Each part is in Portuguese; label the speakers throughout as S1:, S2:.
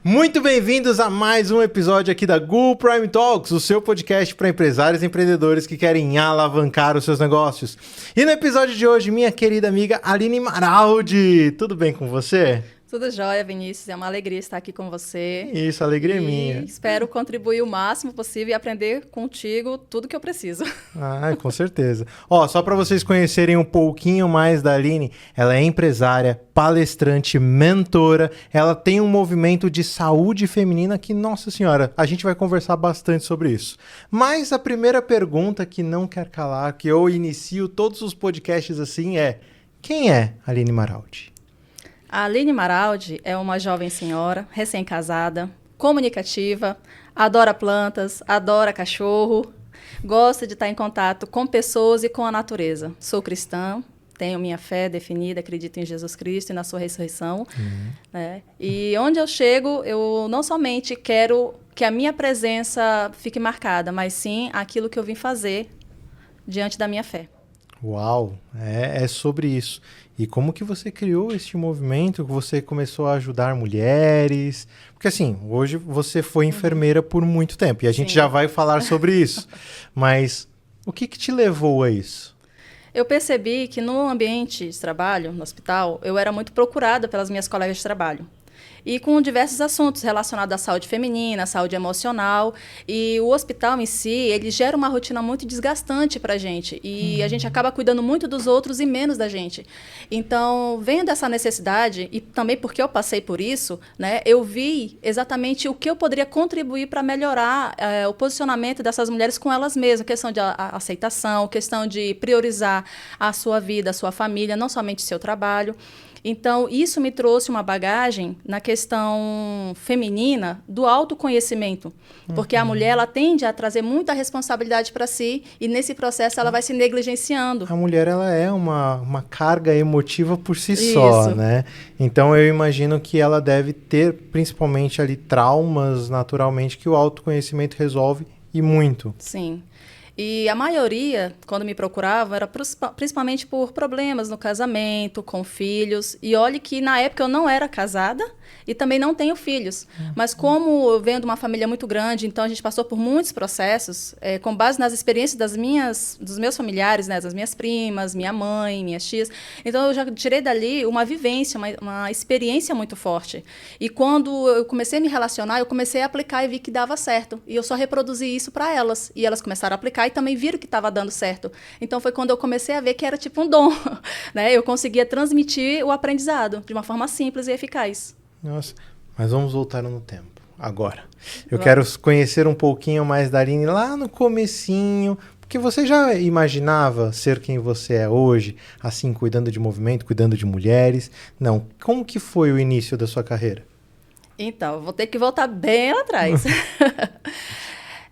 S1: Muito bem-vindos a mais um episódio aqui da Gu Prime Talks, o seu podcast para empresários e empreendedores que querem alavancar os seus negócios. E no episódio de hoje, minha querida amiga Aline Maraldi, tudo bem com você?
S2: Tudo jóia, Vinícius. É uma alegria estar aqui com você.
S1: Isso, alegria é minha.
S2: Espero contribuir o máximo possível e aprender contigo tudo que eu preciso.
S1: Ah, com certeza. Ó, só para vocês conhecerem um pouquinho mais da Aline, ela é empresária, palestrante, mentora, ela tem um movimento de saúde feminina que, nossa senhora, a gente vai conversar bastante sobre isso. Mas a primeira pergunta que não quer calar, que eu inicio todos os podcasts assim é: quem é Aline Maraldi?
S2: A Aline Maraldi é uma jovem senhora, recém-casada, comunicativa, adora plantas, adora cachorro, gosta de estar em contato com pessoas e com a natureza. Sou cristã, tenho minha fé definida, acredito em Jesus Cristo e na sua ressurreição. Né? E onde eu chego, eu não somente quero que a minha presença fique marcada, mas sim aquilo que eu vim fazer diante da minha fé.
S1: Uau, é sobre isso. E como que você criou este movimento, que você começou a ajudar mulheres? Porque assim, hoje você foi enfermeira por muito tempo, e a gente já vai falar sobre isso. Mas o que te levou a isso?
S2: Eu percebi que no ambiente de trabalho, no hospital, eu era muito procurada pelas minhas colegas de trabalho. E com diversos assuntos relacionados à saúde feminina, à saúde emocional. E o hospital em si, ele gera uma rotina muito desgastante para a gente. E a gente acaba cuidando muito dos outros e menos da gente. Então, vendo essa necessidade, e também porque eu passei por isso, né, eu vi exatamente o que eu poderia contribuir para melhorar o posicionamento dessas mulheres com elas mesmas. Questão de aceitação, questão de priorizar a sua vida, a sua família, não somente o seu trabalho. Então, isso me trouxe uma bagagem na questão feminina do autoconhecimento, porque a mulher ela tende a trazer muita responsabilidade para si e nesse processo ela vai se negligenciando.
S1: A mulher ela é uma carga emotiva por si só, né? Então, eu imagino que ela deve ter principalmente ali traumas naturalmente que o autoconhecimento resolve e muito.
S2: Sim. E a maioria, quando me procurava, era principalmente por problemas no casamento, com filhos. E olhe que na época eu não era casada e também não tenho filhos. Mas como eu venho de uma família muito grande, então a gente passou por muitos processos, com base nas experiências dos meus familiares, né, das minhas primas, minha mãe, minhas tias. Então eu já tirei dali uma vivência, uma experiência muito forte. E quando eu comecei a me relacionar, eu comecei a aplicar e vi que dava certo. E eu só reproduzi isso para elas. E elas começaram a aplicar e também viram que estava dando certo. Então foi quando eu comecei a ver que era tipo um dom, né? Eu conseguia transmitir o aprendizado de uma forma simples e eficaz.
S1: Nossa, mas vamos voltar no tempo, agora. Eu quero conhecer um pouquinho mais da Aline lá no comecinho, porque você já imaginava ser quem você é hoje, assim, cuidando de movimento, cuidando de mulheres? Não, como que foi o início da sua carreira?
S2: Então, eu vou ter que voltar bem lá atrás.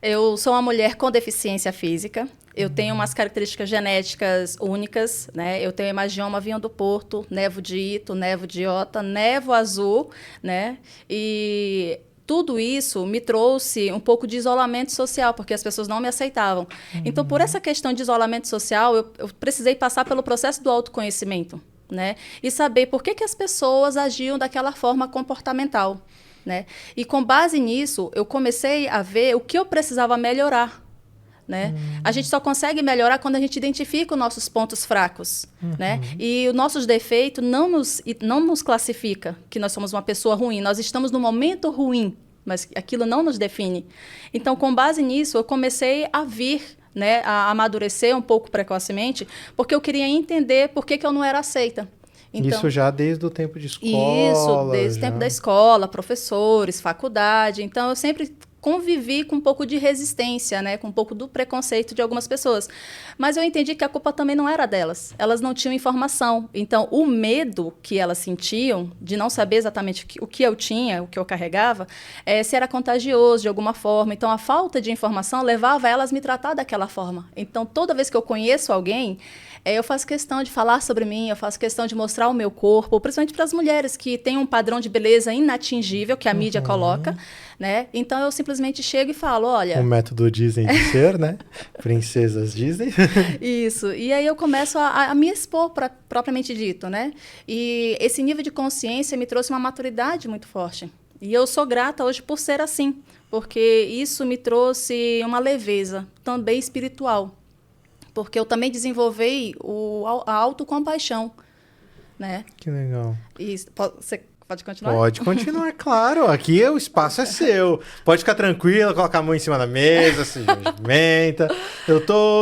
S2: Eu sou uma mulher com deficiência física, eu tenho umas características genéticas únicas, né? Eu tenho hemangioma vinho do Porto, nevo de Ito, nevo de Iota, nevo azul, né? E tudo isso me trouxe um pouco de isolamento social, porque as pessoas não me aceitavam. Então, por essa questão de isolamento social, eu precisei passar pelo processo do autoconhecimento, né? E saber por que as pessoas agiam daquela forma comportamental. Né? E com base nisso, eu comecei a ver o que eu precisava melhorar. Né? A gente só consegue melhorar quando a gente identifica os nossos pontos fracos. Né? E os nossos defeitos não nos classifica que nós somos uma pessoa ruim. Nós estamos no momento ruim, mas aquilo não nos define. Então, com base nisso, eu comecei a vir, né, a amadurecer um pouco precocemente, porque eu queria entender por que eu não era aceita. Então,
S1: isso já desde o tempo de escola?
S2: Isso, desde o tempo da escola, professores, faculdade. Então, eu sempre convivi com um pouco de resistência, né, com um pouco do preconceito de algumas pessoas. Mas eu entendi que a culpa também não era delas. Elas não tinham informação. Então, o medo que elas sentiam de não saber exatamente o que eu tinha, o que eu carregava, se era contagioso de alguma forma. Então, a falta de informação levava elas a me tratar daquela forma. Então, toda vez que eu conheço alguém, eu faço questão de falar sobre mim, eu faço questão de mostrar o meu corpo, principalmente para as mulheres que têm um padrão de beleza inatingível, que a mídia coloca, né? Então, eu simplesmente chego e falo, olha...
S1: O método Disney de ser, né? Princesas Disney.
S2: Isso. E aí eu começo a me expor, propriamente dito, né? E esse nível de consciência me trouxe uma maturidade muito forte. E eu sou grata hoje por ser assim, porque isso me trouxe uma leveza, também espiritual. Porque eu também desenvolvi a autocompaixão, né?
S1: Que legal.
S2: E você pode continuar?
S1: Pode continuar, claro. Aqui o espaço é seu. Pode ficar tranquila, colocar a mão em cima da mesa, se movimenta.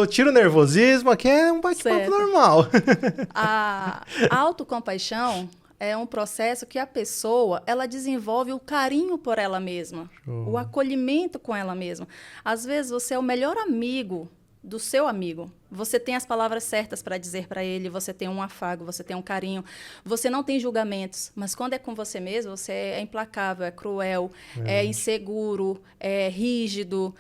S1: Tiro o nervosismo, aqui é um bate-papo normal.
S2: A autocompaixão é um processo que a pessoa, ela desenvolve o carinho por ela mesma, o acolhimento com ela mesma. Às vezes você é o melhor amigo do seu amigo. Você tem as palavras certas para dizer para ele, você tem um afago, você tem um carinho, você não tem julgamentos, mas quando é com você mesmo, você é implacável, é cruel, é inseguro, é rígido,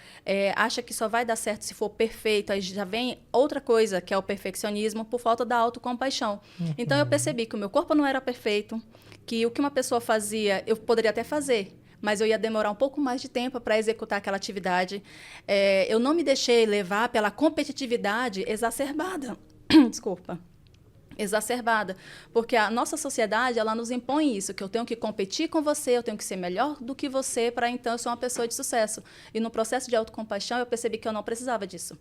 S2: acha que só vai dar certo se for perfeito. Aí já vem outra coisa, que é o perfeccionismo, por falta da autocompaixão. Então eu percebi que o meu corpo não era perfeito, que o que uma pessoa fazia, eu poderia até fazer, mas eu ia demorar um pouco mais de tempo para executar aquela atividade. Eu não me deixei levar pela competitividade exacerbada. Desculpa. Exacerbada. Porque a nossa sociedade, ela nos impõe isso, que eu tenho que competir com você, eu tenho que ser melhor do que você para então eu ser uma pessoa de sucesso. E no processo de autocompaixão, eu percebi que eu não precisava disso.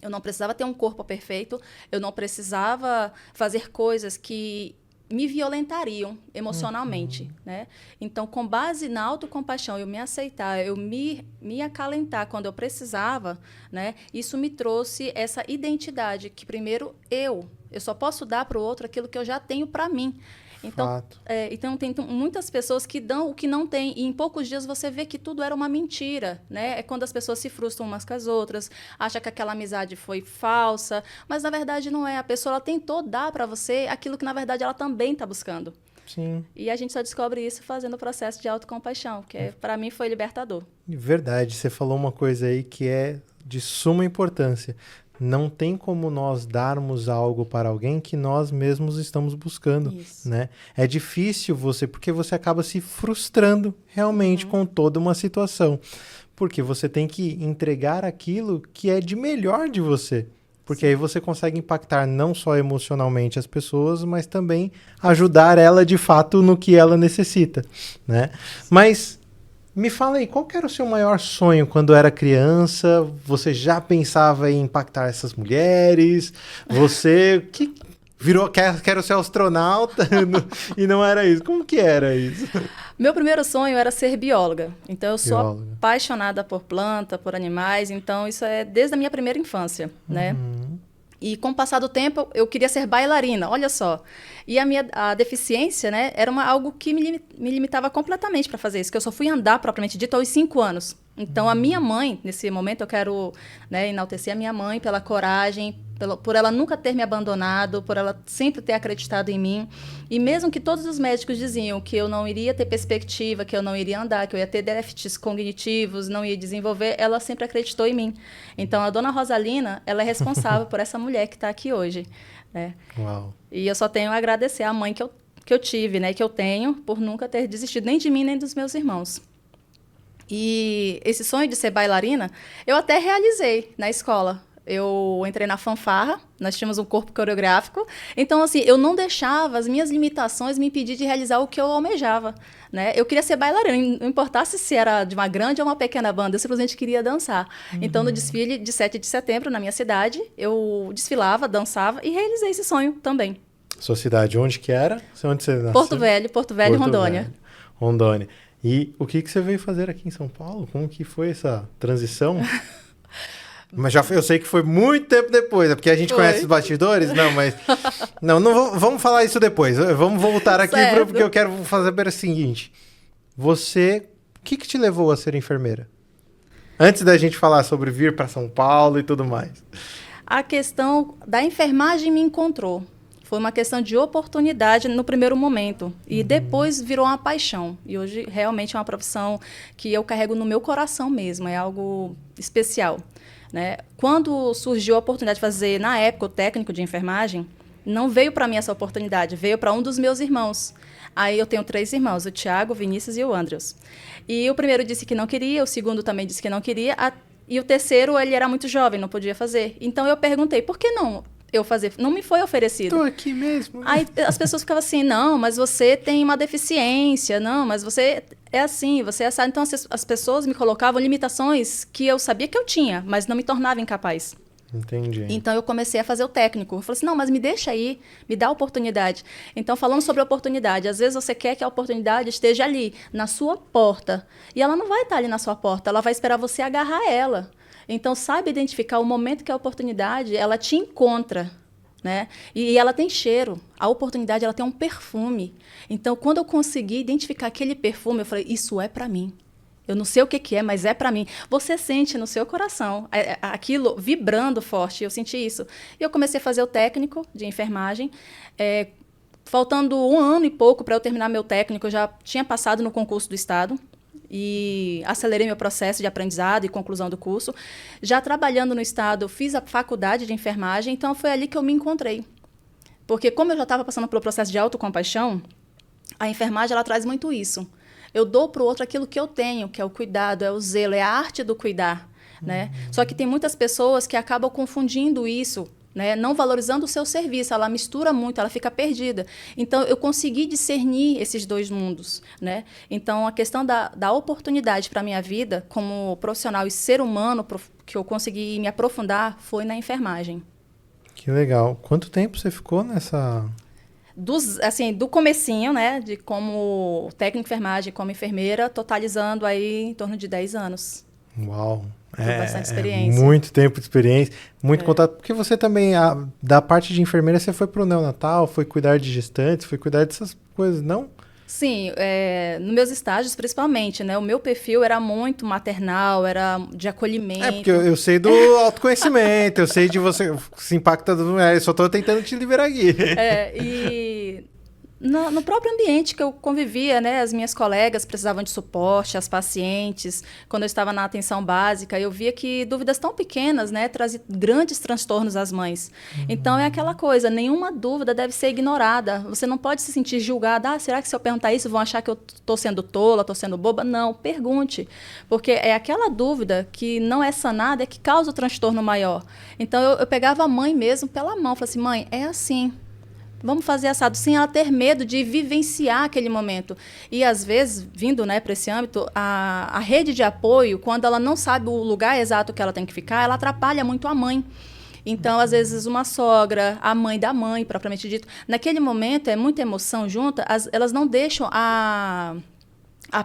S2: Eu não precisava ter um corpo perfeito, eu não precisava fazer coisas que me violentariam emocionalmente, né? Então, com base na autocompaixão, eu me aceitar, eu me acalentar quando eu precisava, né? Isso me trouxe essa identidade que, primeiro, eu só posso dar para o outro aquilo que eu já tenho para mim. Então, então, tem muitas pessoas que dão o que não tem, e em poucos dias você vê que tudo era uma mentira, né? É quando as pessoas se frustram umas com as outras, acham que aquela amizade foi falsa, mas na verdade não é. A pessoa ela tentou dar para você aquilo que na verdade ela também está buscando.
S1: Sim.
S2: E a gente só descobre isso fazendo o processo de autocompaixão, que para mim foi libertador.
S1: Verdade, você falou uma coisa aí que é de suma importância. Não tem como nós darmos algo para alguém que nós mesmos estamos buscando, né? É difícil porque você acaba se frustrando realmente com toda uma situação. Porque você tem que entregar aquilo que é de melhor de você. Porque aí você consegue impactar não só emocionalmente as pessoas, mas também ajudar ela de fato no que ela necessita, né? Mas me fala aí, qual que era o seu maior sonho quando era criança? Você já pensava em impactar essas mulheres? Você que virou, quero ser astronauta e não era isso. Como que era isso?
S2: Meu primeiro sonho era ser bióloga. Então, eu sou apaixonada por planta, por animais. Então, isso é desde a minha primeira infância, né? E com o passar do tempo, eu queria ser bailarina, olha só. E a deficiência, né, era algo que me limitava completamente para fazer isso, que eu só fui andar, propriamente dito, aos 5 anos. Então, a minha mãe, nesse momento, eu quero, né, enaltecer a minha mãe pela coragem, por ela nunca ter me abandonado, por ela sempre ter acreditado em mim. E mesmo que todos os médicos diziam que eu não iria ter perspectiva, que eu não iria andar, que eu ia ter déficits cognitivos, não ia desenvolver, ela sempre acreditou em mim. Então, a dona Rosalina, ela é responsável por essa mulher que está aqui hoje, né?
S1: Uau.
S2: E eu só tenho a agradecer à mãe que eu tive, né, que eu tenho, por nunca ter desistido nem de mim, nem dos meus irmãos. E esse sonho de ser bailarina, eu até realizei na escola. Eu entrei na fanfarra, nós tínhamos um corpo coreográfico. Então, assim, eu não deixava as minhas limitações me impedir de realizar o que eu almejava, né? Eu queria ser bailarina, não importasse se era de uma grande ou uma pequena banda, eu simplesmente queria dançar. Então, no desfile de 7 de setembro, na minha cidade, eu desfilava, dançava e realizei esse sonho também.
S1: Sua cidade, onde que era? Onde você nasceu?
S2: Porto Velho, Rondônia.
S1: Rondônia. E o que você veio fazer aqui em São Paulo? Como que foi essa transição? Mas eu sei que foi muito tempo depois, é porque a gente conhece os bastidores? Não, mas... Não vamos falar isso depois. Vamos voltar aqui porque eu quero fazer o seguinte. O que te levou a ser enfermeira? Antes da gente falar sobre vir para São Paulo e tudo mais.
S2: A questão da enfermagem me encontrou. Foi uma questão de oportunidade no primeiro momento. E depois virou uma paixão. E hoje realmente é uma profissão que eu carrego no meu coração mesmo. É algo especial, né? Quando surgiu a oportunidade de fazer, na época, o técnico de enfermagem, não veio para mim essa oportunidade, veio para um dos meus irmãos. Aí eu tenho 3 irmãos, o Tiago, o Vinícius e o Andrews. E o primeiro disse que não queria, o segundo também disse que não queria, e o terceiro, ele era muito jovem, não podia fazer. Então eu perguntei, por que não? eu fazer. Não me foi oferecido.
S1: Tô aqui mesmo.
S2: Aí as pessoas ficavam assim, não, mas você tem uma deficiência, não, mas você é assim, você é assim. Então as pessoas me colocavam limitações que eu sabia que eu tinha, mas não me tornava incapaz.
S1: Entendi.
S2: Então eu comecei a fazer o técnico. Eu falei assim, não, mas me deixa aí, me dá a oportunidade. Então, falando sobre a oportunidade, às vezes você quer que a oportunidade esteja ali, na sua porta. E ela não vai estar ali na sua porta, ela vai esperar você agarrar ela. Então, saiba identificar o momento que a oportunidade, ela te encontra, né? E ela tem cheiro. A oportunidade, ela tem um perfume. Então, quando eu consegui identificar aquele perfume, eu falei, isso é para mim. Eu não sei o que é, mas é para mim. Você sente no seu coração aquilo vibrando forte. Eu senti isso. E eu comecei a fazer o técnico de enfermagem. Faltando 1 ano e pouco para eu terminar meu técnico, eu já tinha passado no concurso do Estado. E acelerei meu processo de aprendizado e conclusão do curso. Já trabalhando no Estado, fiz a faculdade de enfermagem. Então, foi ali que eu me encontrei. Porque como eu já estava passando pelo processo de autocompaixão, a enfermagem ela traz muito isso. Eu dou para o outro aquilo que eu tenho, que é o cuidado, é o zelo, é a arte do cuidar, né? Só que tem muitas pessoas que acabam confundindo isso, né? Não valorizando o seu serviço, ela mistura muito, ela fica perdida. Então, eu consegui discernir esses dois mundos, né? Então, a questão da oportunidade para a minha vida, como profissional e ser humano, que eu consegui me aprofundar, foi na enfermagem.
S1: Que legal. Quanto tempo você ficou nessa...
S2: do comecinho, né, de como técnico de enfermagem, como enfermeira, totalizando aí em torno de 10 anos.
S1: Uau!
S2: Bastante experiência.
S1: Muito tempo de experiência, muito contato. Porque você também, da parte de enfermeira, você foi para o neonatal, foi cuidar de gestantes, foi cuidar dessas coisas, não?
S2: Sim, nos meus estágios principalmente, né? O meu perfil era muito maternal, era de acolhimento.
S1: Porque eu sei do autoconhecimento, eu sei de você se impacta das mulheres, só estou tentando te liberar aqui.
S2: E no próprio ambiente que eu convivia, né? As minhas colegas precisavam de suporte, as pacientes. Quando eu estava na atenção básica, eu via que dúvidas tão pequenas, né? Traziam grandes transtornos às mães. Então, é aquela coisa, nenhuma dúvida deve ser ignorada. Você não pode se sentir julgada. Será que se eu perguntar isso, vão achar que eu estou sendo tola, estou sendo boba? Não, pergunte. Porque é aquela dúvida que não é sanada, é que causa o transtorno maior. Então, eu pegava a mãe mesmo pela mão. Falei assim, mãe, é assim. Vamos fazer assado, sem ela ter medo de vivenciar aquele momento. E, às vezes, vindo, né, para esse âmbito, a rede de apoio, quando ela não sabe o lugar exato que ela tem que ficar, ela atrapalha muito a mãe. Então, às vezes, uma sogra, a mãe da mãe, propriamente dito, naquele momento, é muita emoção junta, elas não deixam a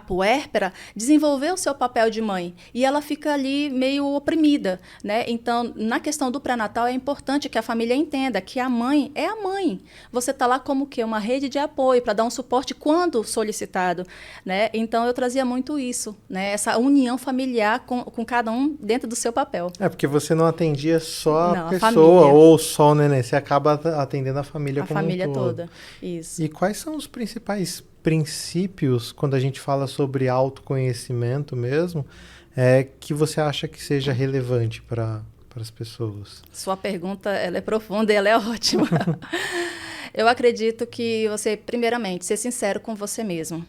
S2: puérpera desenvolver o seu papel de mãe e ela fica ali meio oprimida, né? Então, na questão do pré-natal é importante que a família entenda que a mãe é a mãe. Você está lá como que uma rede de apoio para dar um suporte quando solicitado, né? Então, eu trazia muito isso, né? Essa união familiar com cada um dentro do seu papel.
S1: Porque você não atendia só a pessoa
S2: família.
S1: ou só o neném, você acaba atendendo a família como um todo.
S2: A família toda, isso.
S1: E quais são os principais princípios, quando a gente fala sobre autoconhecimento mesmo, que você acha que seja relevante para as pessoas?
S2: Sua pergunta, ela é profunda e ela é ótima. Eu acredito que você, primeiramente, ser sincero com você mesmo.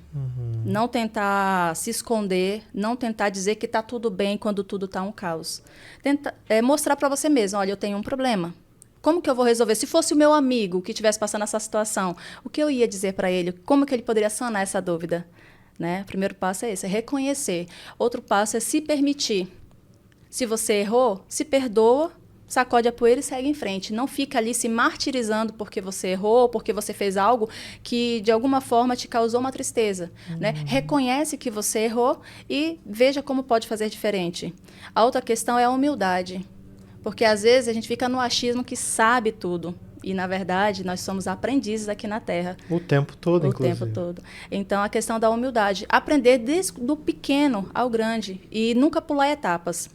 S2: Não tentar se esconder, não tentar dizer que está tudo bem quando tudo está um caos. Mostrar para você mesmo, olha, eu tenho um problema. Como que eu vou resolver? Se fosse o meu amigo que estivesse passando essa situação, o que eu ia dizer para ele? Como que ele poderia sanar essa dúvida? Né? O primeiro passo é esse, é reconhecer. Outro passo é se permitir. Se você errou, se perdoa, sacode a poeira e segue em frente. Não fica ali se martirizando porque você errou, porque você fez algo que, de alguma forma, te causou uma tristeza. Né? Reconhece que você errou e veja como pode fazer diferente. A outra questão é a humildade. Porque, às vezes, a gente fica no achismo que sabe tudo. E, na verdade, nós somos aprendizes aqui na Terra.
S1: O tempo todo, inclusive.
S2: O tempo todo. Então, a questão da humildade. Aprender desde do pequeno ao grande. E nunca pular etapas.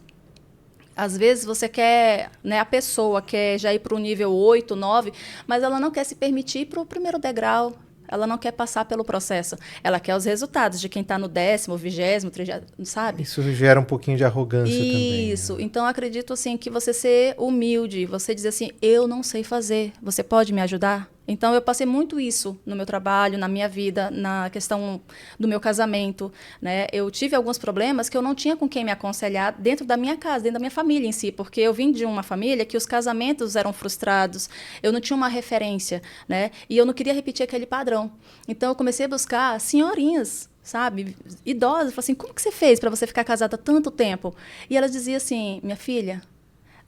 S2: Às vezes, você quer, né, a pessoa quer já ir para o nível 8, 9, mas ela não quer se permitir ir para o primeiro degrau. Ela não quer passar pelo processo. Ela quer os resultados de quem está no 10º, 20º, 30º, sabe?
S1: Isso gera um pouquinho de arrogância também.
S2: Isso. Então, acredito, assim, que você ser humilde, você dizer assim, eu não sei fazer, você pode me ajudar? Então, eu passei muito isso no meu trabalho, na minha vida, na questão do meu casamento, né? Eu tive alguns problemas que eu não tinha com quem me aconselhar dentro da minha casa, dentro da minha família em si, porque eu vim de uma família que os casamentos eram frustrados, eu não tinha uma referência, né? E eu não queria repetir aquele padrão. Então, eu comecei a buscar senhorinhas, sabe, idosas, falei assim, como que você fez para você ficar casada tanto tempo? E elas diziam assim, minha filha,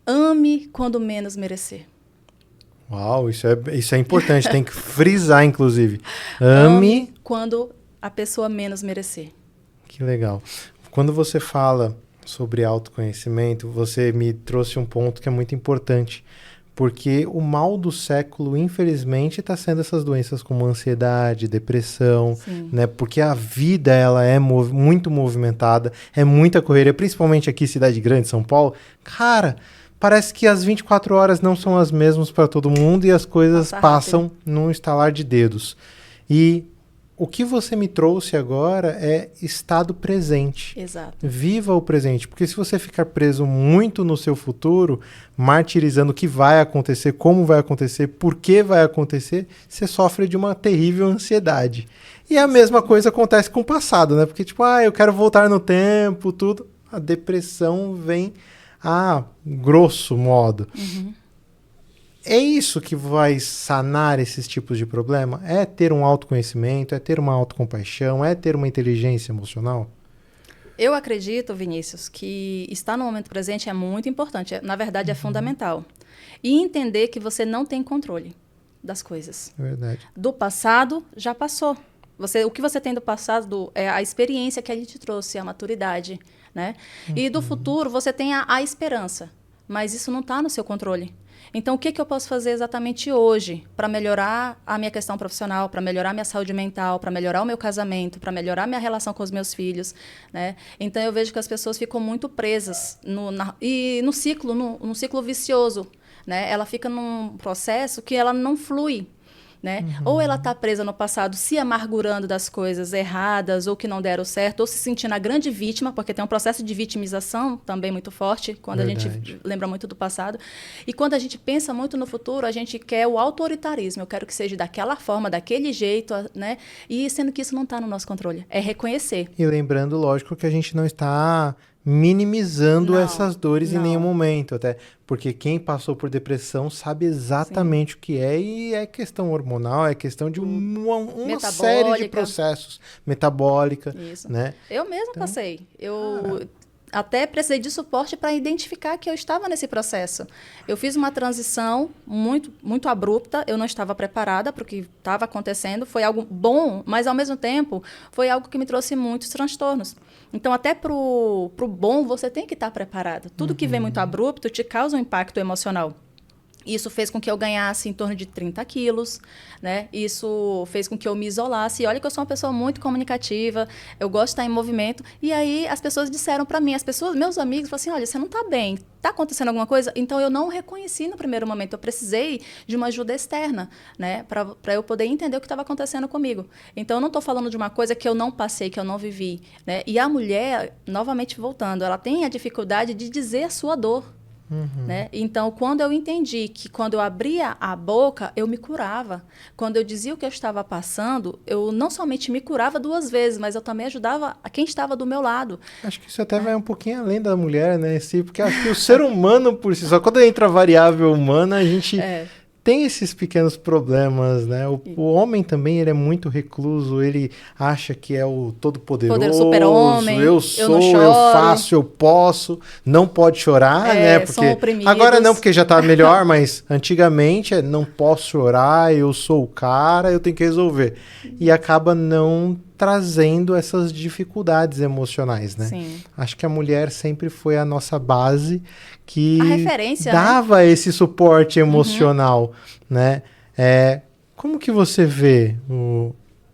S2: ame quando menos merecer.
S1: Uau, isso é importante, tem que frisar, inclusive. Ame
S2: quando a pessoa menos merecer.
S1: Que legal. Quando você fala sobre autoconhecimento, você me trouxe um ponto que é muito importante, porque o mal do século, infelizmente, está sendo essas doenças como ansiedade, depressão, né? Porque a vida ela é muito movimentada, é muita correria, principalmente aqui cidade grande, São Paulo. Cara, parece que as 24 horas não são as mesmas para todo mundo e as coisas passam num estalar de dedos. E o que você me trouxe agora é estado presente.
S2: Exato.
S1: Viva o presente, porque se você ficar preso muito no seu futuro, martirizando o que vai acontecer, como vai acontecer, por que vai acontecer, você sofre de uma terrível ansiedade. E a mesma coisa acontece com o passado, né? Porque tipo, eu quero voltar no tempo, tudo. A depressão vem grosso modo.
S2: Uhum.
S1: É isso que vai sanar esses tipos de problema? É ter um autoconhecimento, é ter uma autocompaixão, é ter uma inteligência emocional?
S2: Eu acredito, Vinícius, que estar no momento presente é muito importante. Na verdade, é fundamental. E entender que você não tem controle das coisas.
S1: Verdade.
S2: Do passado, já passou. O que você tem do passado é a experiência que ele te trouxe, a maturidade, né? E do futuro, você tem a esperança. Mas isso não está no seu controle. Então, o que eu posso fazer exatamente hoje para melhorar a minha questão profissional, para melhorar a minha saúde mental, para melhorar o meu casamento, para melhorar a minha relação com os meus filhos, né? Então, eu vejo que as pessoas ficam muito presas no ciclo vicioso, né? Ela fica num processo que ela não flui. Né? Ou ela está presa no passado, se amargurando das coisas erradas ou que não deram certo, ou se sentindo a grande vítima, porque tem um processo de vitimização também muito forte, quando a gente lembra muito do passado. E quando a gente pensa muito no futuro, a gente quer o autoritarismo. Eu quero que seja daquela forma, daquele jeito, né? E sendo que isso não está no nosso controle. É reconhecer.
S1: E lembrando, lógico, que a gente não está minimizando essas dores em nenhum momento, até porque quem passou por depressão sabe exatamente o que é, e é questão hormonal, é questão de uma série de processos, metabólica, né?
S2: Eu mesma passei. Até precisei de suporte para identificar que eu estava nesse processo. Eu fiz uma transição muito, muito abrupta, eu não estava preparada para o que estava acontecendo, foi algo bom, mas, ao mesmo tempo, foi algo que me trouxe muitos transtornos. Então, até para o bom, você tem que estar preparado. Tudo que vem muito abrupto te causa um impacto emocional. Isso fez com que eu ganhasse em torno de 30 quilos, né? Isso fez com que eu me isolasse. E olha que eu sou uma pessoa muito comunicativa, eu gosto de estar em movimento. E aí as pessoas disseram para mim, meus amigos, falaram assim, olha, você não está bem, está acontecendo alguma coisa? Então, eu não reconheci no primeiro momento, eu precisei de uma ajuda externa, né? Para eu poder entender o que estava acontecendo comigo. Então, eu não estou falando de uma coisa que eu não passei, que eu não vivi, né? E a mulher, novamente voltando, ela tem a dificuldade de dizer a sua dor. Né? Então, quando eu entendi que quando eu abria a boca, eu me curava. Quando eu dizia o que eu estava passando, eu não somente me curava 2 vezes, mas eu também ajudava a quem estava do meu lado.
S1: Acho que isso até vai um pouquinho além da mulher, né? Porque acho que o ser humano por si só, quando entra a variável humana, a gente tem esses pequenos problemas, né? O homem também, ele é muito recluso, ele acha que é o todo-poderoso,
S2: super-homem,
S1: eu faço, eu posso, não pode chorar, né? Porque agora não, porque já tá melhor, mas antigamente não posso chorar, eu sou o cara, eu tenho que resolver. E acaba não trazendo essas dificuldades emocionais, né?
S2: Sim.
S1: Acho que a mulher sempre foi a nossa base que
S2: a referência,
S1: dava esse suporte emocional, né? Como que você vê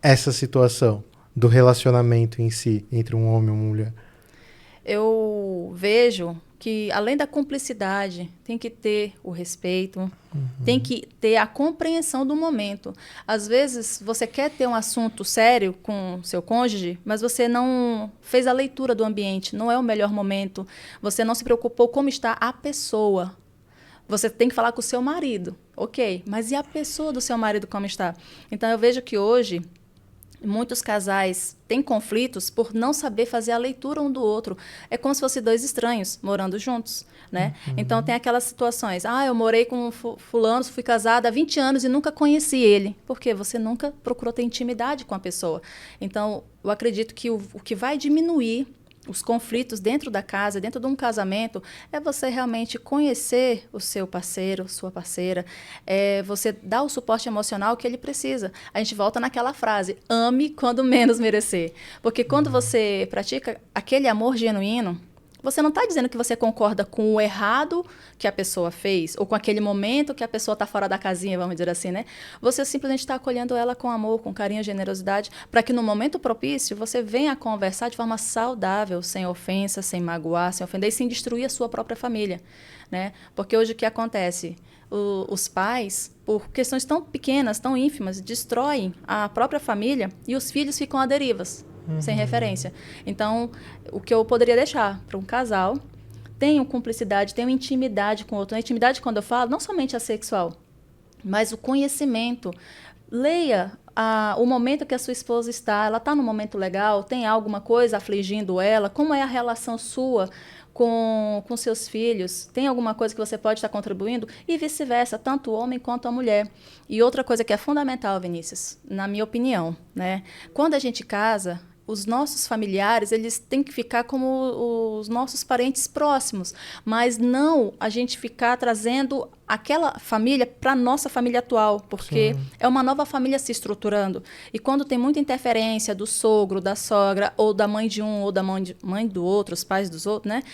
S1: essa situação do relacionamento em si entre um homem e uma mulher?
S2: Eu vejo que, além da cumplicidade, tem que ter o respeito, tem que ter a compreensão do momento. Às vezes, você quer ter um assunto sério com seu cônjuge, mas você não fez a leitura do ambiente, não é o melhor momento, você não se preocupou como está a pessoa. Você tem que falar com o seu marido, ok. Mas e a pessoa do seu marido como está? Então, eu vejo que hoje muitos casais têm conflitos por não saber fazer a leitura um do outro. É como se fossem dois estranhos morando juntos, né? Então, tem aquelas situações. Eu morei com fulano, fui casada há 20 anos e nunca conheci ele. Por quê? Você nunca procurou ter intimidade com a pessoa. Então, eu acredito que o que vai diminuir os conflitos dentro da casa, dentro de um casamento, é você realmente conhecer o seu parceiro, sua parceira, você dar o suporte emocional que ele precisa. A gente volta naquela frase, ame quando menos merecer. Porque quando você pratica aquele amor genuíno, você não está dizendo que você concorda com o errado que a pessoa fez, ou com aquele momento que a pessoa está fora da casinha, vamos dizer assim, né? Você simplesmente está acolhendo ela com amor, com carinho, generosidade, para que no momento propício você venha conversar de forma saudável, sem ofensa, sem magoar, sem ofender e sem destruir a sua própria família, né? Porque hoje o que acontece? Os pais, por questões tão pequenas, tão ínfimas, destroem a própria família e os filhos ficam à derivas. Sem referência. Então, o que eu poderia deixar para um casal, tenham cumplicidade, tenham intimidade com o outro. A intimidade, quando eu falo, não somente a sexual, mas o conhecimento. Leia o momento que a sua esposa está. Ela está num momento legal? Tem alguma coisa afligindo ela? Como é a relação sua com seus filhos? Tem alguma coisa que você pode estar contribuindo? E vice-versa, tanto o homem quanto a mulher. E outra coisa que é fundamental, Vinícius, na minha opinião, né? Quando a gente casa, os nossos familiares, eles têm que ficar como os nossos parentes próximos, mas não a gente ficar trazendo aquela família para a nossa família atual, porque é uma nova família se estruturando. E quando tem muita interferência do sogro, da sogra, ou da mãe de um, ou da mãe do outro, os pais dos outros, né?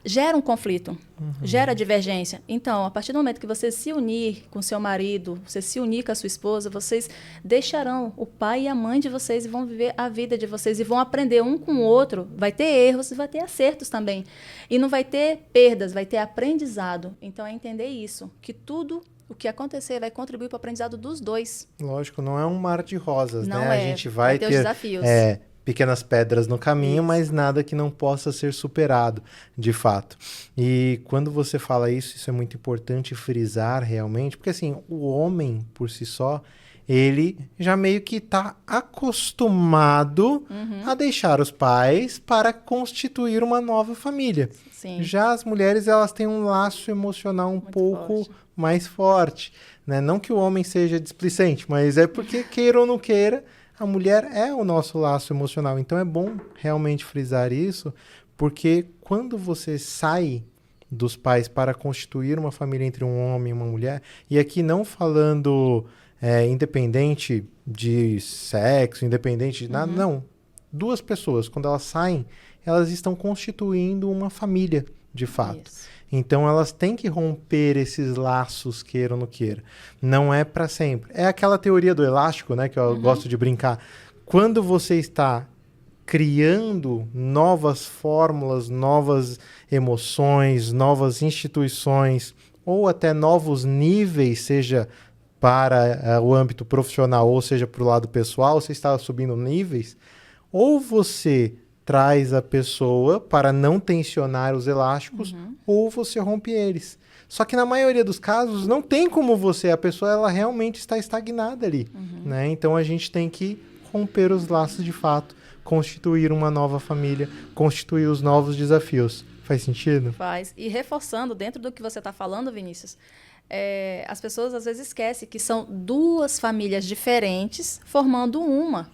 S2: Gera um conflito, gera divergência. Então, a partir do momento que você se unir com seu marido, você se unir com a sua esposa, vocês deixarão o pai e a mãe de vocês e vão viver a vida de vocês e vão aprender um com o outro. Vai ter erros e vai ter acertos também. E não vai ter perdas, vai ter aprendizado. Então, é entender isso, que tudo o que acontecer vai contribuir para o aprendizado dos dois.
S1: Lógico, não é um mar de rosas,
S2: Não
S1: né?
S2: é.
S1: A gente vai
S2: ter
S1: ter
S2: os desafios.
S1: pequenas pedras no caminho, mas nada que não possa ser superado, de fato. E quando você fala isso, isso é muito importante frisar realmente, porque assim, o homem por si só, ele já meio que está acostumado a deixar os pais para constituir uma nova família.
S2: Sim.
S1: Já as mulheres, elas têm um laço emocional um pouco mais forte, né? Não que o homem seja displicente, mas é porque, queira ou não queira, a mulher é o nosso laço emocional. Então, é bom realmente frisar isso, porque quando você sai dos pais para constituir uma família entre um homem e uma mulher, e aqui não falando independente de sexo, independente de nada, não. Duas pessoas, quando elas saem, elas estão constituindo uma família, de fato.
S2: Isso.
S1: Então, elas têm que romper esses laços, queira ou não queira. Não é para sempre. É aquela teoria do elástico, né, que eu gosto de brincar. Quando você está criando novas fórmulas, novas emoções, novas instituições, ou até novos níveis, seja para o âmbito profissional, ou seja, para o lado pessoal, você está subindo níveis, ou você traz a pessoa para não tensionar os elásticos, ou você rompe eles. Só que na maioria dos casos, não tem como a pessoa ela realmente está estagnada ali. Né? Então a gente tem que romper os laços de fato, constituir uma nova família, constituir os novos desafios. Faz sentido?
S2: Faz. E reforçando, dentro do que você está falando, Vinícius, as pessoas às vezes esquecem que são duas famílias diferentes formando uma.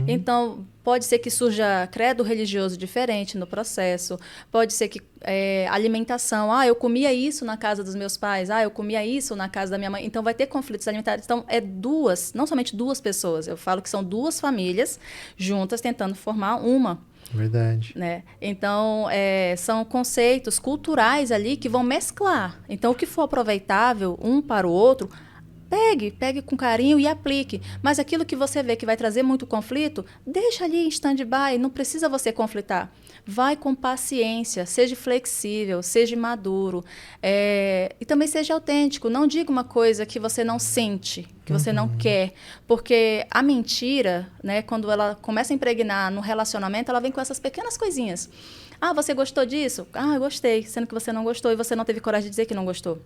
S2: Então, pode ser que surja credo religioso diferente no processo, pode ser que alimentação, eu comia isso na casa dos meus pais, eu comia isso na casa da minha mãe, então vai ter conflitos alimentares. Então, não somente duas pessoas, eu falo que são duas famílias juntas tentando formar uma.
S1: Verdade.
S2: Né? Então, são conceitos culturais ali que vão mesclar. Então, o que for aproveitável um para o outro, pegue com carinho e aplique. Mas aquilo que você vê que vai trazer muito conflito, deixa ali em stand-by, não precisa você conflitar. Vai com paciência, seja flexível, seja maduro. E também seja autêntico. Não diga uma coisa que você não sente, que você não quer. Porque a mentira, né, quando ela começa a impregnar no relacionamento, ela vem com essas pequenas coisinhas. Você gostou disso? Eu gostei. Sendo que você não gostou e você não teve coragem de dizer que não gostou.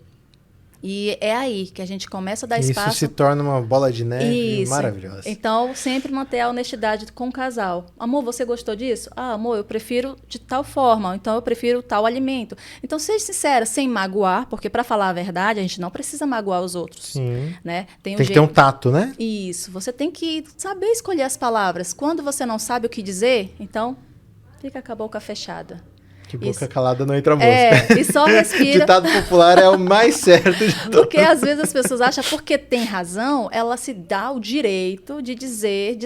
S2: E é aí que a gente começa a dar
S1: Isso
S2: espaço.
S1: se torna uma bola de neve
S2: Isso.
S1: maravilhosa.
S2: Então, sempre manter a honestidade com o casal. Amor, você gostou disso? Ah, amor, eu prefiro de tal forma. Então, eu prefiro tal alimento. Então, seja sincera, sem magoar, porque para falar a verdade, a gente não precisa magoar os outros.
S1: Sim.
S2: Né?
S1: Tem que ter um tato, né?
S2: Isso. Você tem que saber escolher as palavras. Quando você não sabe o que dizer, então, fica com a boca fechada.
S1: Que boca
S2: Isso.
S1: calada não entra mosca.
S2: E só respira.
S1: Ditado popular é o mais certo de todos.
S2: Porque às vezes as pessoas acham que porque tem razão, ela se dá o direito de dizer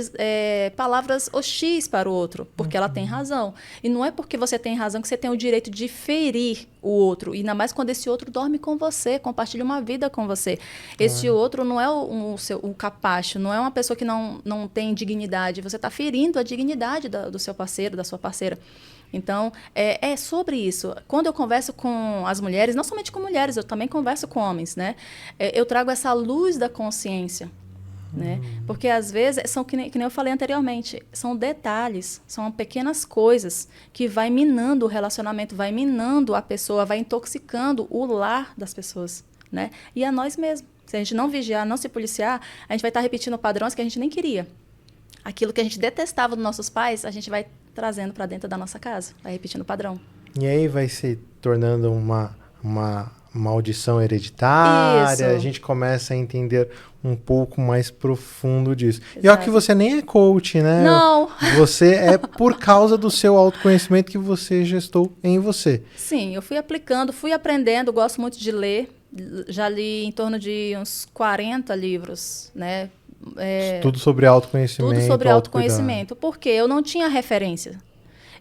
S2: palavras hostis para o outro, porque ela tem razão. E não é porque você tem razão que você tem o direito de ferir o outro. E ainda mais quando esse outro dorme com você, compartilha uma vida com você. Esse outro não é o capacho, não é uma pessoa que não tem dignidade. Você está ferindo a dignidade do seu parceiro, da sua parceira. Então, é sobre isso. Quando eu converso com as mulheres, não somente com mulheres, eu também converso com homens, né? Eu trago essa luz da consciência, né? Porque, às vezes, são que nem eu falei anteriormente, são detalhes, são pequenas coisas que vai minando o relacionamento, vai minando a pessoa, vai intoxicando o lar das pessoas, né? E a nós mesmos. Se a gente não vigiar, não se policiar, a gente vai estar repetindo padrões que a gente nem queria. Aquilo que a gente detestava dos nossos pais, a gente vai trazendo para dentro da nossa casa, vai repetindo o padrão.
S1: E aí vai se tornando uma maldição hereditária,
S2: Isso.
S1: a gente começa a entender um pouco mais profundo disso.
S2: Exato.
S1: E ó que você nem é coach, né?
S2: Não!
S1: Você é por causa do seu autoconhecimento que você gestou em você.
S2: Sim, eu fui aplicando, fui aprendendo, gosto muito de ler, já li em torno de uns 40 livros, né?
S1: Tudo sobre autoconhecimento.
S2: Tudo sobre autoconhecimento, porque eu não tinha referência.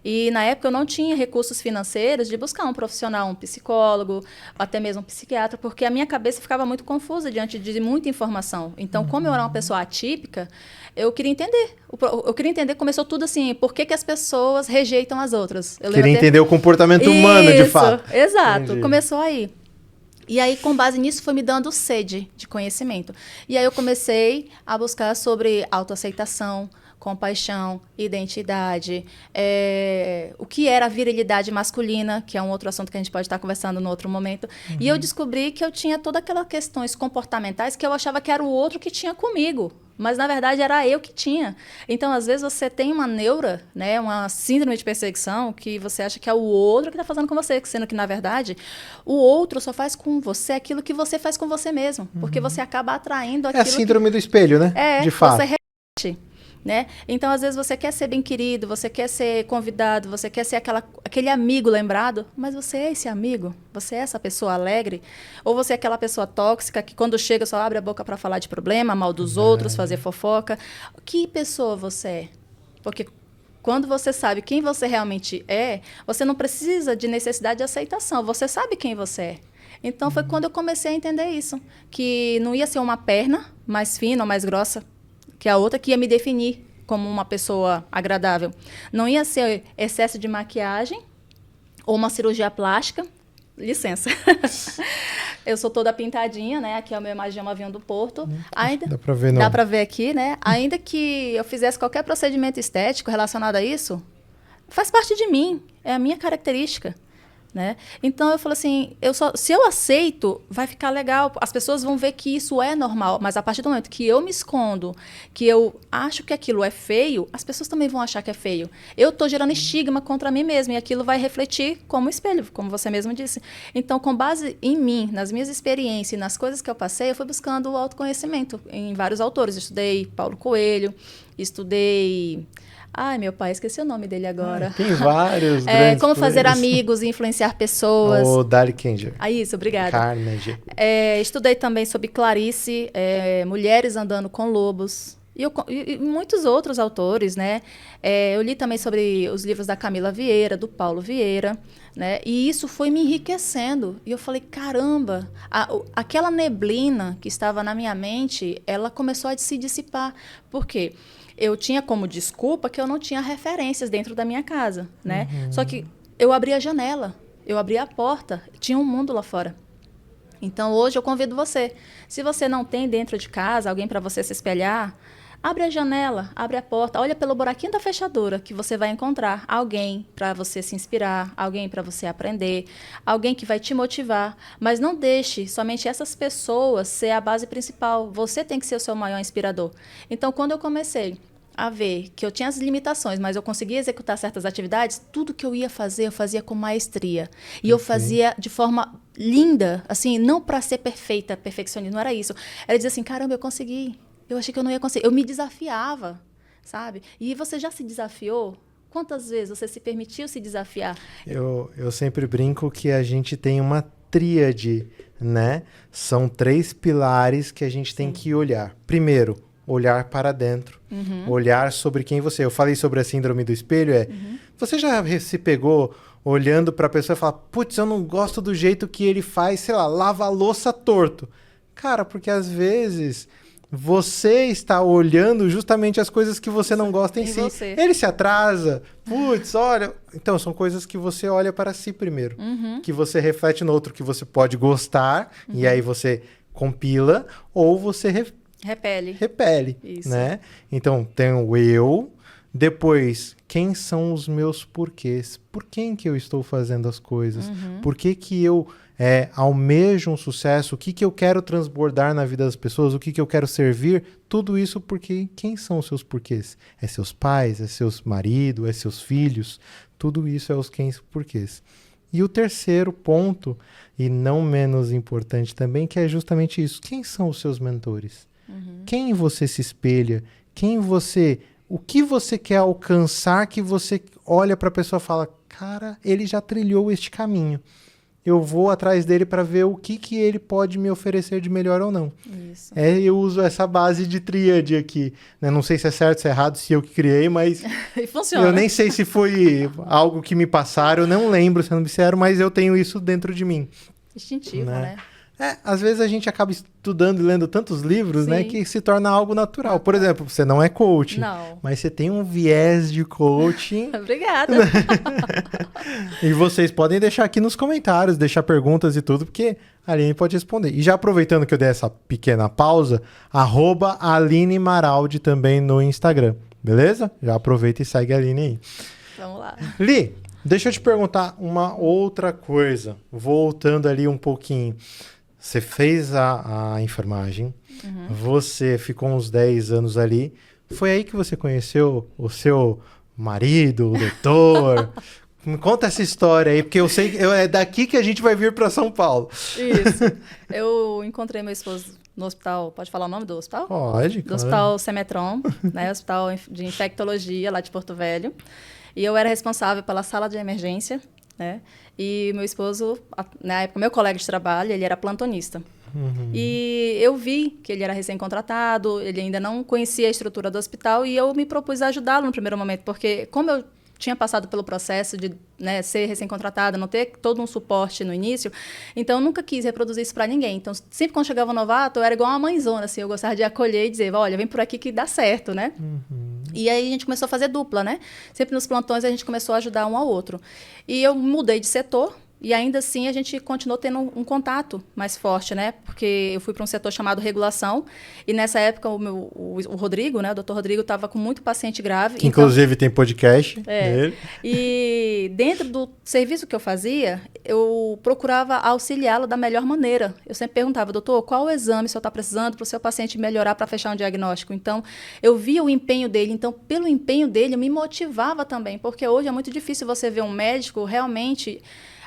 S2: E, na época, eu não tinha recursos financeiros de buscar um profissional, um psicólogo, até mesmo um psiquiatra, porque a minha cabeça ficava muito confusa diante de muita informação. Então, como eu era uma pessoa atípica, eu queria entender. Começou tudo assim, por que as pessoas rejeitam as outras?
S1: Queria entender o comportamento humano, de fato.
S2: Exato,
S1: Entendi.
S2: começou aí. E aí, com base nisso, foi me dando sede de conhecimento. E aí eu comecei a buscar sobre autoaceitação, compaixão, identidade, o que era a virilidade masculina, que é um outro assunto que a gente pode estar conversando no outro momento. E eu descobri que eu tinha todas aquelas questões comportamentais que eu achava que era o outro que tinha comigo. Mas, na verdade, era eu que tinha. Então, às vezes, você tem uma neura, né, uma síndrome de perseguição, que você acha que é o outro que está fazendo com você, sendo que, na verdade, o outro só faz com você aquilo que você faz com você mesmo. Porque você acaba atraindo aquilo.
S1: É a síndrome do espelho, né? De fato.
S2: Você repete. Né? Então, às vezes, você quer ser bem querido, você quer ser convidado, você quer ser aquele amigo lembrado, mas você é esse amigo? Você é essa pessoa alegre? Ou você é aquela pessoa tóxica que, quando chega, só abre a boca para falar de problema, mal dos outros, fazer fofoca? Que pessoa você é? Porque quando você sabe quem você realmente é, você não precisa de necessidade de aceitação, você sabe quem você é. Então, foi quando eu comecei a entender isso, que não ia ser uma perna mais fina ou mais grossa que a outra, que ia me definir como uma pessoa agradável. Não ia ser excesso de maquiagem ou uma cirurgia plástica. Licença. Eu sou toda pintadinha, né? Aqui é o meu hemangioma vinho do Porto.
S1: Dá pra ver, não?
S2: Dá pra ver aqui, né? Ainda que eu fizesse qualquer procedimento estético relacionado a isso, faz parte de mim. É a minha característica. Né? Então, eu falo assim, se eu aceito, vai ficar legal. As pessoas vão ver que isso é normal. Mas a partir do momento que eu me escondo, que eu acho que aquilo é feio, as pessoas também vão achar que é feio. Eu estou gerando estigma contra mim mesma. E aquilo vai refletir como espelho, como você mesmo disse. Então, com base em mim, nas minhas experiências e nas coisas que eu passei, eu fui buscando o autoconhecimento em vários autores. Eu estudei Paulo Coelho, estudei... Ai, meu pai, esqueci o nome dele agora.
S1: Tem vários grandes
S2: Como fazer
S1: players.
S2: amigos e influenciar pessoas.
S1: O Dali Kenger.
S2: Isso, obrigada.
S1: Carnegie.
S2: Estudei também sobre Clarice, Mulheres Andando com Lobos. E muitos outros autores, né? Eu li também sobre os livros da Camila Vieira, do Paulo Vieira, né? E isso foi me enriquecendo. E eu falei, caramba, aquela neblina que estava na minha mente, ela começou a se dissipar. Por quê? Eu tinha como desculpa que eu não tinha referências dentro da minha casa, né? Só que eu abri a janela, eu abri a porta, tinha um mundo lá fora. Então, hoje eu convido você. Se você não tem dentro de casa alguém para você se espelhar, Abre a janela, abre a porta, olha pelo buraquinho da fechadura que você vai encontrar alguém para você se inspirar, alguém para você aprender, alguém que vai te motivar. Mas não deixe somente essas pessoas ser a base principal. Você tem que ser o seu maior inspirador. Então, quando eu comecei a ver que eu tinha as limitações, mas eu conseguia executar certas atividades, tudo que eu ia fazer, eu fazia com maestria. E eu fazia de forma linda, assim, não para ser perfeita, perfeccionista, não era isso. Era dizer assim, caramba, eu consegui. Eu achei que eu não ia conseguir. Eu me desafiava, sabe? E você já se desafiou? Quantas vezes você se permitiu se desafiar?
S1: Eu sempre brinco que a gente tem uma tríade, né? São 3 pilares que a gente tem que olhar. Primeiro, olhar para dentro. Olhar sobre quem você é. Eu falei sobre a síndrome do espelho, você já se pegou olhando para a pessoa e falar, putz, eu não gosto do jeito que ele faz, sei lá, lava a louça torto. Cara, porque às vezes você está olhando justamente as coisas que você não gosta em si.
S2: Você.
S1: Ele se atrasa, putz, olha... Então, são coisas que você olha para si primeiro. Que você reflete no outro, que você pode gostar, e aí você compila, ou você repele,
S2: Isso.
S1: né? Então, tem o eu, depois, quem são os meus porquês? Por quem que eu estou fazendo as coisas? Por que que eu almejo um sucesso? O que que eu quero transbordar na vida das pessoas? O que que eu quero servir? Tudo isso porque quem são os seus porquês? É seus pais? É seus maridos? É seus filhos? Tudo isso é os quem porquês. E o terceiro ponto, e não menos importante também, que é justamente isso. Quem são os seus mentores? Quem você se espelha? O que você quer alcançar que você olha para a pessoa e fala, cara, ele já trilhou este caminho. Eu vou atrás dele para ver o que ele pode me oferecer de melhor ou não.
S2: Isso.
S1: Eu uso essa base de tríade aqui, né? Não sei se é certo, se é errado, se eu que criei, mas
S2: E funciona.
S1: eu nem sei se foi algo que me passaram, eu não lembro, sendo sincero, mas eu tenho isso dentro de mim.
S2: Instintivo,
S1: Né?
S2: né?
S1: Às vezes a gente acaba estudando e lendo tantos livros, né, que se torna algo natural. Por exemplo, você não é coaching, mas você tem um viés de coaching.
S2: Obrigada.
S1: E vocês podem deixar aqui nos comentários, deixar perguntas e tudo, porque a Aline pode responder. E já aproveitando que eu dei essa pequena pausa, @Aline Maraldi também no Instagram, beleza? Já aproveita e segue a Aline aí.
S2: Vamos lá.
S1: Li, deixa eu te perguntar uma outra coisa, voltando ali um pouquinho. Você fez a enfermagem, você ficou uns 10 anos ali. Foi aí que você conheceu o seu marido, o doutor? Me conta essa história aí, porque eu sei que é daqui que a gente vai vir para São Paulo.
S2: Isso. Eu encontrei meu esposo no hospital, pode falar o nome do hospital?
S1: Pode,
S2: Do Hospital Semetron, né? Hospital de Infectologia lá de Porto Velho. E eu era responsável pela sala de emergência, né? E meu esposo, na época, meu colega de trabalho, ele era plantonista. E eu vi que ele era recém-contratado, ele ainda não conhecia a estrutura do hospital e eu me propus a ajudá-lo no primeiro momento, porque como eu tinha passado pelo processo de, né, ser recém-contratada, não ter todo um suporte no início, então eu nunca quis reproduzir isso para ninguém. Então, sempre quando chegava um novato, eu era igual uma mãezona, assim, eu gostava de acolher e dizer, olha, vem por aqui que dá certo, né? E aí a gente começou a fazer dupla, né? Sempre nos plantões a gente começou a ajudar um ao outro. E eu mudei de setor, e ainda assim a gente continuou tendo um contato mais forte, né? Porque eu fui para um setor chamado regulação, e nessa época o Rodrigo, né? O doutor Rodrigo estava com muito paciente grave.
S1: Que inclusive tem podcast dele.
S2: E dentro do serviço que eu fazia, eu procurava auxiliá-lo da melhor maneira. Eu sempre perguntava, doutor, qual o exame o senhor está precisando para o seu paciente melhorar para fechar um diagnóstico? Então, eu via o empenho dele. Então, pelo empenho dele, eu me motivava também, porque hoje é muito difícil você ver um médico realmente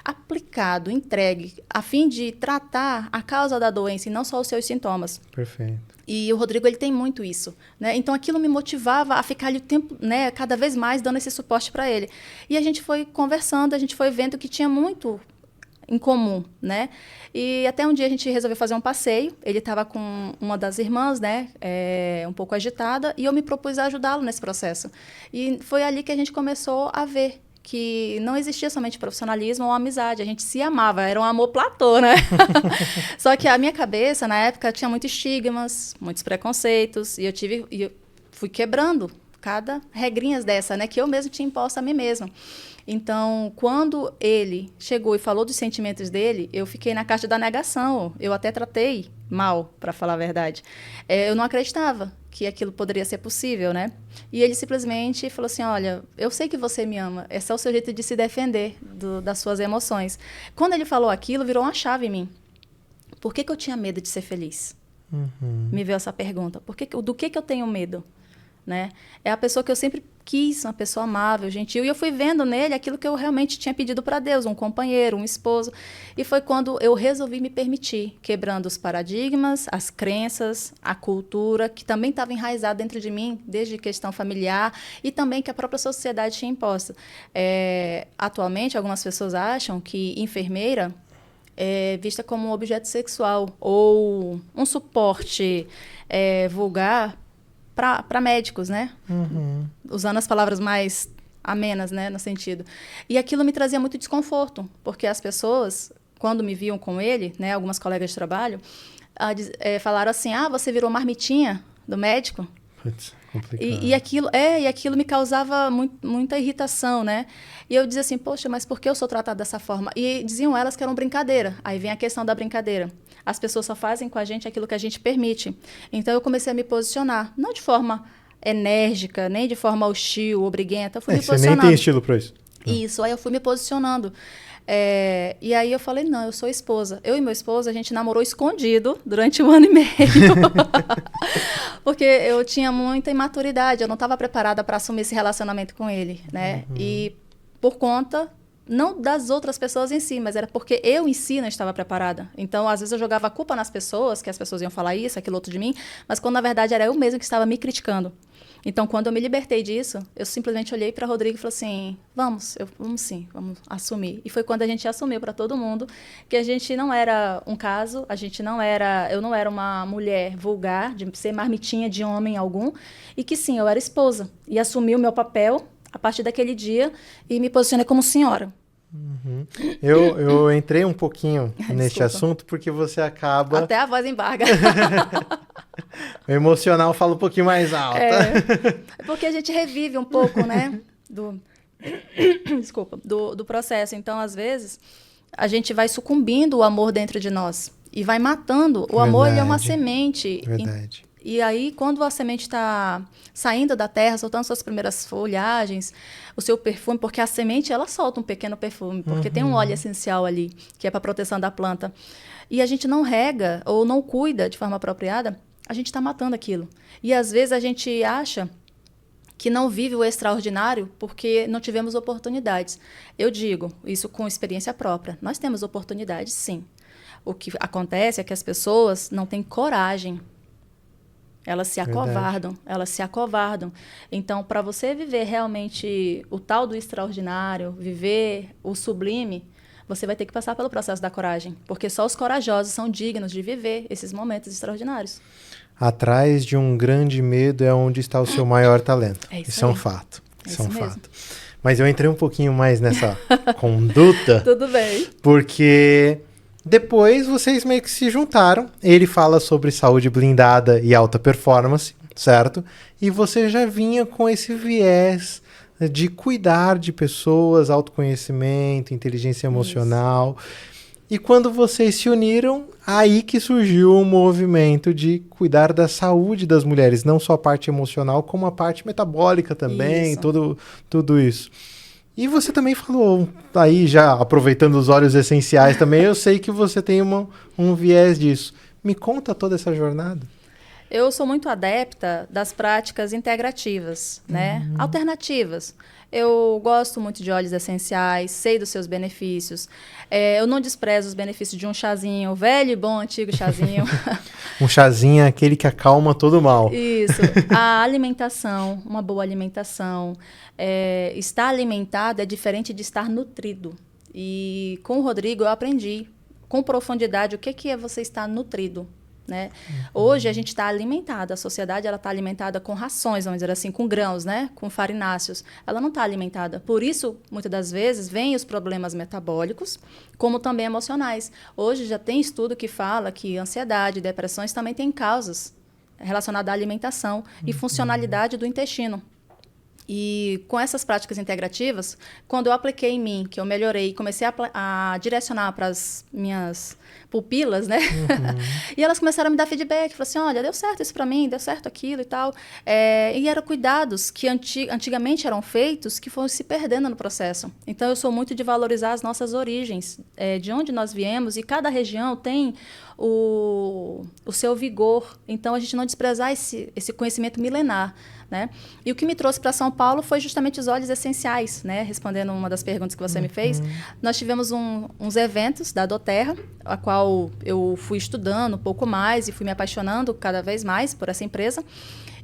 S2: aplicado, entregue, a fim de tratar a causa da doença e não só os seus sintomas.
S1: Perfeito.
S2: E o Rodrigo, ele tem muito isso, né? Então, aquilo me motivava a ficar ali o tempo, né, cada vez mais dando esse suporte para ele. E a gente foi conversando, a gente foi vendo que tinha muito em comum, né? E até um dia a gente resolveu fazer um passeio. Ele estava com uma das irmãs, né, um pouco agitada, e eu me propus a ajudá-lo nesse processo. E foi ali que a gente começou a ver que não existia somente profissionalismo ou amizade, a gente se amava, era um amor platô, né? Só que a minha cabeça, na época, tinha muitos estigmas, muitos preconceitos, e eu fui quebrando cada regrinhas dessa, né, que eu mesmo tinha imposto a mim mesma. Então, quando ele chegou e falou dos sentimentos dele, eu fiquei na caixa da negação. Eu até tratei mal, para falar a verdade. Eu não acreditava que aquilo poderia ser possível, né? E ele simplesmente falou assim, olha, eu sei que você me ama, esse é o seu jeito de se defender das suas emoções. Quando ele falou aquilo, virou uma chave em mim. Por que eu tinha medo de ser feliz? Me veio essa pergunta. Do que eu tenho medo? Né? É a pessoa que eu sempre quis, uma pessoa amável, gentil, e eu fui vendo nele aquilo que eu realmente tinha pedido para Deus, um companheiro, um esposo, e foi quando eu resolvi me permitir, quebrando os paradigmas, as crenças, a cultura, que também estava enraizada dentro de mim, desde questão familiar, e também que a própria sociedade tinha imposto. Atualmente, algumas pessoas acham que enfermeira é vista como um objeto sexual, ou um suporte vulgar para médicos, né? Usando as palavras mais amenas, né, no sentido. E aquilo me trazia muito desconforto, porque as pessoas, quando me viam com ele, né, algumas colegas de trabalho, falaram assim, você virou marmitinha do médico?
S1: Putz, complicado.
S2: E aquilo me causava muita irritação, né? E eu dizia assim, poxa, mas por que eu sou tratada dessa forma? E diziam elas que era uma brincadeira. Aí vem a questão da brincadeira. As pessoas só fazem com a gente aquilo que a gente permite. Então, eu comecei a me posicionar. Não de forma enérgica, nem de forma hostil ou briguenta. Eu fui me
S1: Você
S2: posicionando.
S1: nem tem estilo para isso.
S2: Isso, aí eu fui me posicionando. E aí eu falei, não, eu sou esposa. Eu e meu esposo, a gente namorou escondido durante 1 ano e meio. Porque eu tinha muita imaturidade, eu não estava preparada para assumir esse relacionamento com ele, né? E por conta, não das outras pessoas em si, mas era porque eu em si não estava preparada. Então, às vezes eu jogava a culpa nas pessoas, que as pessoas iam falar isso, aquilo outro de mim, mas quando na verdade era eu mesma que estava me criticando. Então, quando eu me libertei disso, eu simplesmente olhei para Rodrigo e falei assim, vamos sim, vamos assumir. E foi quando a gente assumiu para todo mundo que a gente não era um caso, eu não era uma mulher vulgar, de ser marmitinha de homem algum, e que sim, eu era esposa. E assumi o meu papel a partir daquele dia e me posicionei como senhora.
S1: Eu entrei um pouquinho neste assunto porque você acaba...
S2: Até a voz embarga.
S1: O emocional fala um pouquinho mais alto.
S2: Porque a gente revive um pouco, né? Desculpa, do processo. Então, às vezes, a gente vai sucumbindo o amor dentro de nós. E vai matando. O amor, ele é uma semente.
S1: Verdade.
S2: E aí, quando a semente está saindo da terra, soltando suas primeiras folhagens, o seu perfume, porque a semente, ela solta um pequeno perfume, porque tem um óleo essencial ali, que é para proteção da planta. E a gente não rega ou não cuida de forma apropriada, a gente está matando aquilo. E, às vezes, a gente acha que não vive o extraordinário porque não tivemos oportunidades. Eu digo isso com experiência própria. Nós temos oportunidades, sim. O que acontece é que as pessoas não têm coragem. Elas se acovardam. Então, para você viver realmente o tal do extraordinário, viver o sublime, você vai ter que passar pelo processo da coragem. Porque só os corajosos são dignos de viver esses momentos extraordinários.
S1: Atrás de um grande medo é onde está o seu maior talento.
S2: Isso
S1: é
S2: aí.
S1: um fato. Isso é um
S2: mesmo.
S1: fato. Mas eu entrei um pouquinho mais nessa conduta.
S2: Tudo bem.
S1: Porque depois vocês meio que se juntaram. Ele fala sobre saúde blindada e alta performance, certo? E você já vinha com esse viés de cuidar de pessoas, autoconhecimento, inteligência emocional. E quando vocês se uniram, aí que surgiu o movimento de cuidar da saúde das mulheres, não só a parte emocional, como a parte metabólica também, tudo isso. E você também falou, aí já aproveitando os óleos essenciais também, eu sei que você tem um viés disso. Me conta toda essa jornada.
S2: Eu sou muito adepta das práticas integrativas, né? Alternativas. Eu gosto muito de óleos essenciais, sei dos seus benefícios. Eu não desprezo os benefícios de um chazinho, velho e bom antigo chazinho.
S1: Um chazinho é aquele que acalma todo mal.
S2: Isso. A alimentação, uma boa alimentação. Estar alimentado é diferente de estar nutrido. E com o Rodrigo eu aprendi com profundidade o que é você estar nutrido. Né? Hoje a gente está alimentada, a sociedade está alimentada com rações, vamos dizer assim, com grãos, né? Com farináceos. Ela não está alimentada. Por isso, muitas das vezes, vêm os problemas metabólicos, como também emocionais. Hoje já tem estudo que fala que ansiedade, depressões também têm causas relacionadas à alimentação e funcionalidade do intestino. E com essas práticas integrativas, quando eu apliquei em mim, que eu melhorei, comecei a direcionar para as minhas pupilas, né? E elas começaram a me dar feedback, falaram assim, olha, deu certo isso para mim, deu certo aquilo e tal. E eram cuidados que antigamente eram feitos que foram se perdendo no processo. Então, eu sou muito de valorizar as nossas origens, de onde nós viemos, e cada região tem o seu vigor. Então, a gente não desprezar esse conhecimento milenar, né? E o que me trouxe para São Paulo foi justamente os óleos essenciais, né? Respondendo uma das perguntas que você me fez, nós tivemos uns eventos da doTERRA, a qual eu fui estudando um pouco mais e fui me apaixonando cada vez mais por essa empresa.